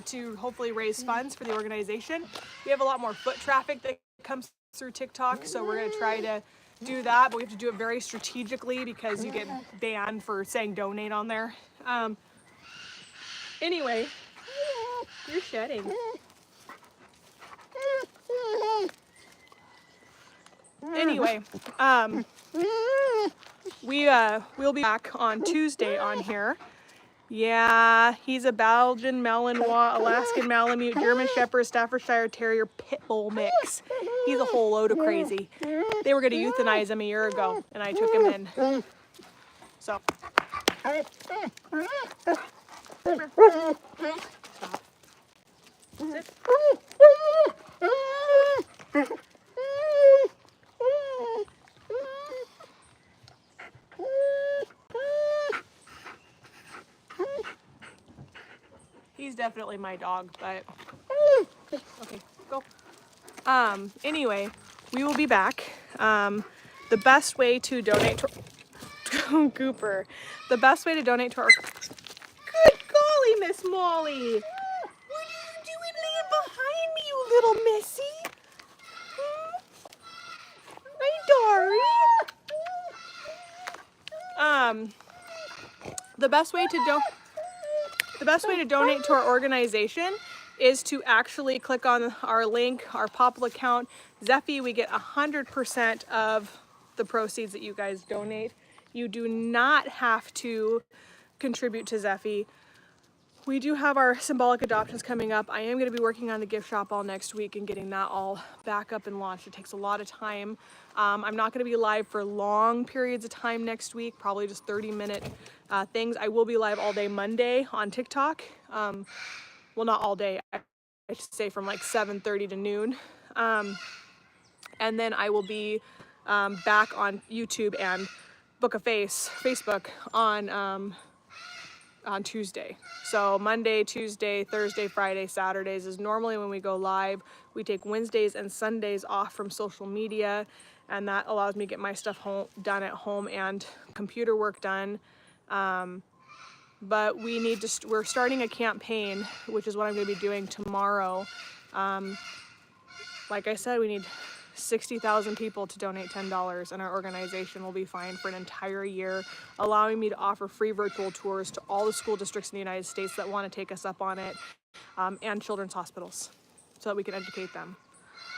to hopefully raise funds for the organization. We have a lot more foot traffic that comes through TikTok, so we're gonna try to do that, but we have to do it very strategically because you get banned for saying donate on there. Anyway, you're shedding. Anyway, we'll be back on Tuesday on here. Yeah, he's a Belgian Malinois, Alaskan Malamute, German Shepherd, Staffordshire Terrier Pit Bull mix. He's a whole load of crazy. They were going to euthanize him a year ago, and I took him in. So. Stop. Sit. He's definitely my dog, but okay, go. Anyway, we will be back. The best way to donate to Cooper. The best way to donate to our good golly, Miss Molly. What are you doing laying behind me, you little missy? Hi, Dory. The best way to donate to our organization is to actually click on our link, our Popple account. Zeffy, we get 100% of the proceeds that you guys donate. You do not have to contribute to Zeffy. We do have our symbolic adoptions coming up. I am going to be working on the gift shop all next week and getting that all back up and launched. It takes a lot of time. I'm not going to be live for long periods of time next week, probably just 30-minute things. I will be live all day Monday on TikTok. Well, not all day. I should say from like 7:30 to noon. And then I will be back on YouTube and Facebook on Tuesday. So Monday, Tuesday, Thursday, Friday, Saturdays is normally when we go live. We take Wednesdays and Sundays off from social media, and that allows me to get my stuff done at home and computer work done. But we're starting a campaign, which is what I'm going to be doing tomorrow. Like I said, we need 60,000 people to donate $10, and our organization will be fine for an entire year, allowing me to offer free virtual tours to all the school districts in the United States that want to take us up on it, and children's hospitals, so that we can educate them.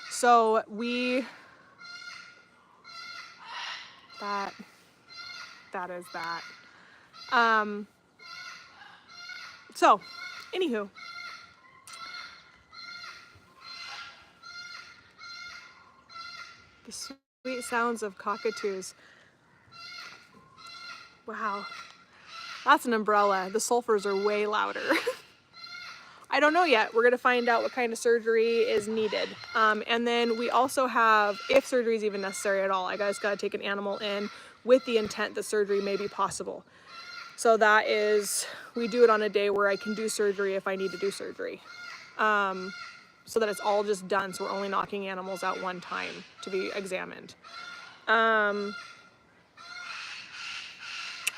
So that is that. So, anywho. The sweet sounds of cockatoos. Wow. That's an umbrella. The sulfurs are way louder. I don't know yet. We're gonna find out what kind of surgery is needed. And then we also have, if surgery is even necessary at all, I just gotta take an animal in with the intent that surgery may be possible. So that is, we do it on a day where I can do surgery if I need to do surgery. So that it's all just done, so we're only knocking animals out one time to be examined.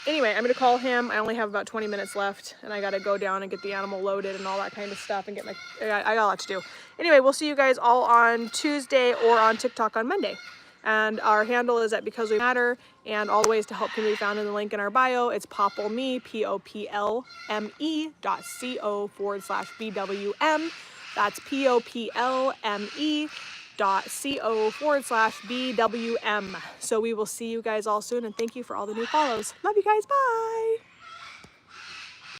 Anyway, I'm gonna call him. I only have about 20 minutes left, and I gotta go down and get the animal loaded and all that kind of stuff and get my, I got a lot to do. Anyway, we'll see you guys all on Tuesday or on TikTok on Monday. And our handle is at Because We Matter, and all the ways to help can be found in the link in our bio. It's poplme, poplme.co/BWM. That's poplme.co/BWM. So we will see you guys all soon, and thank you for all the new follows. Love you guys. Bye.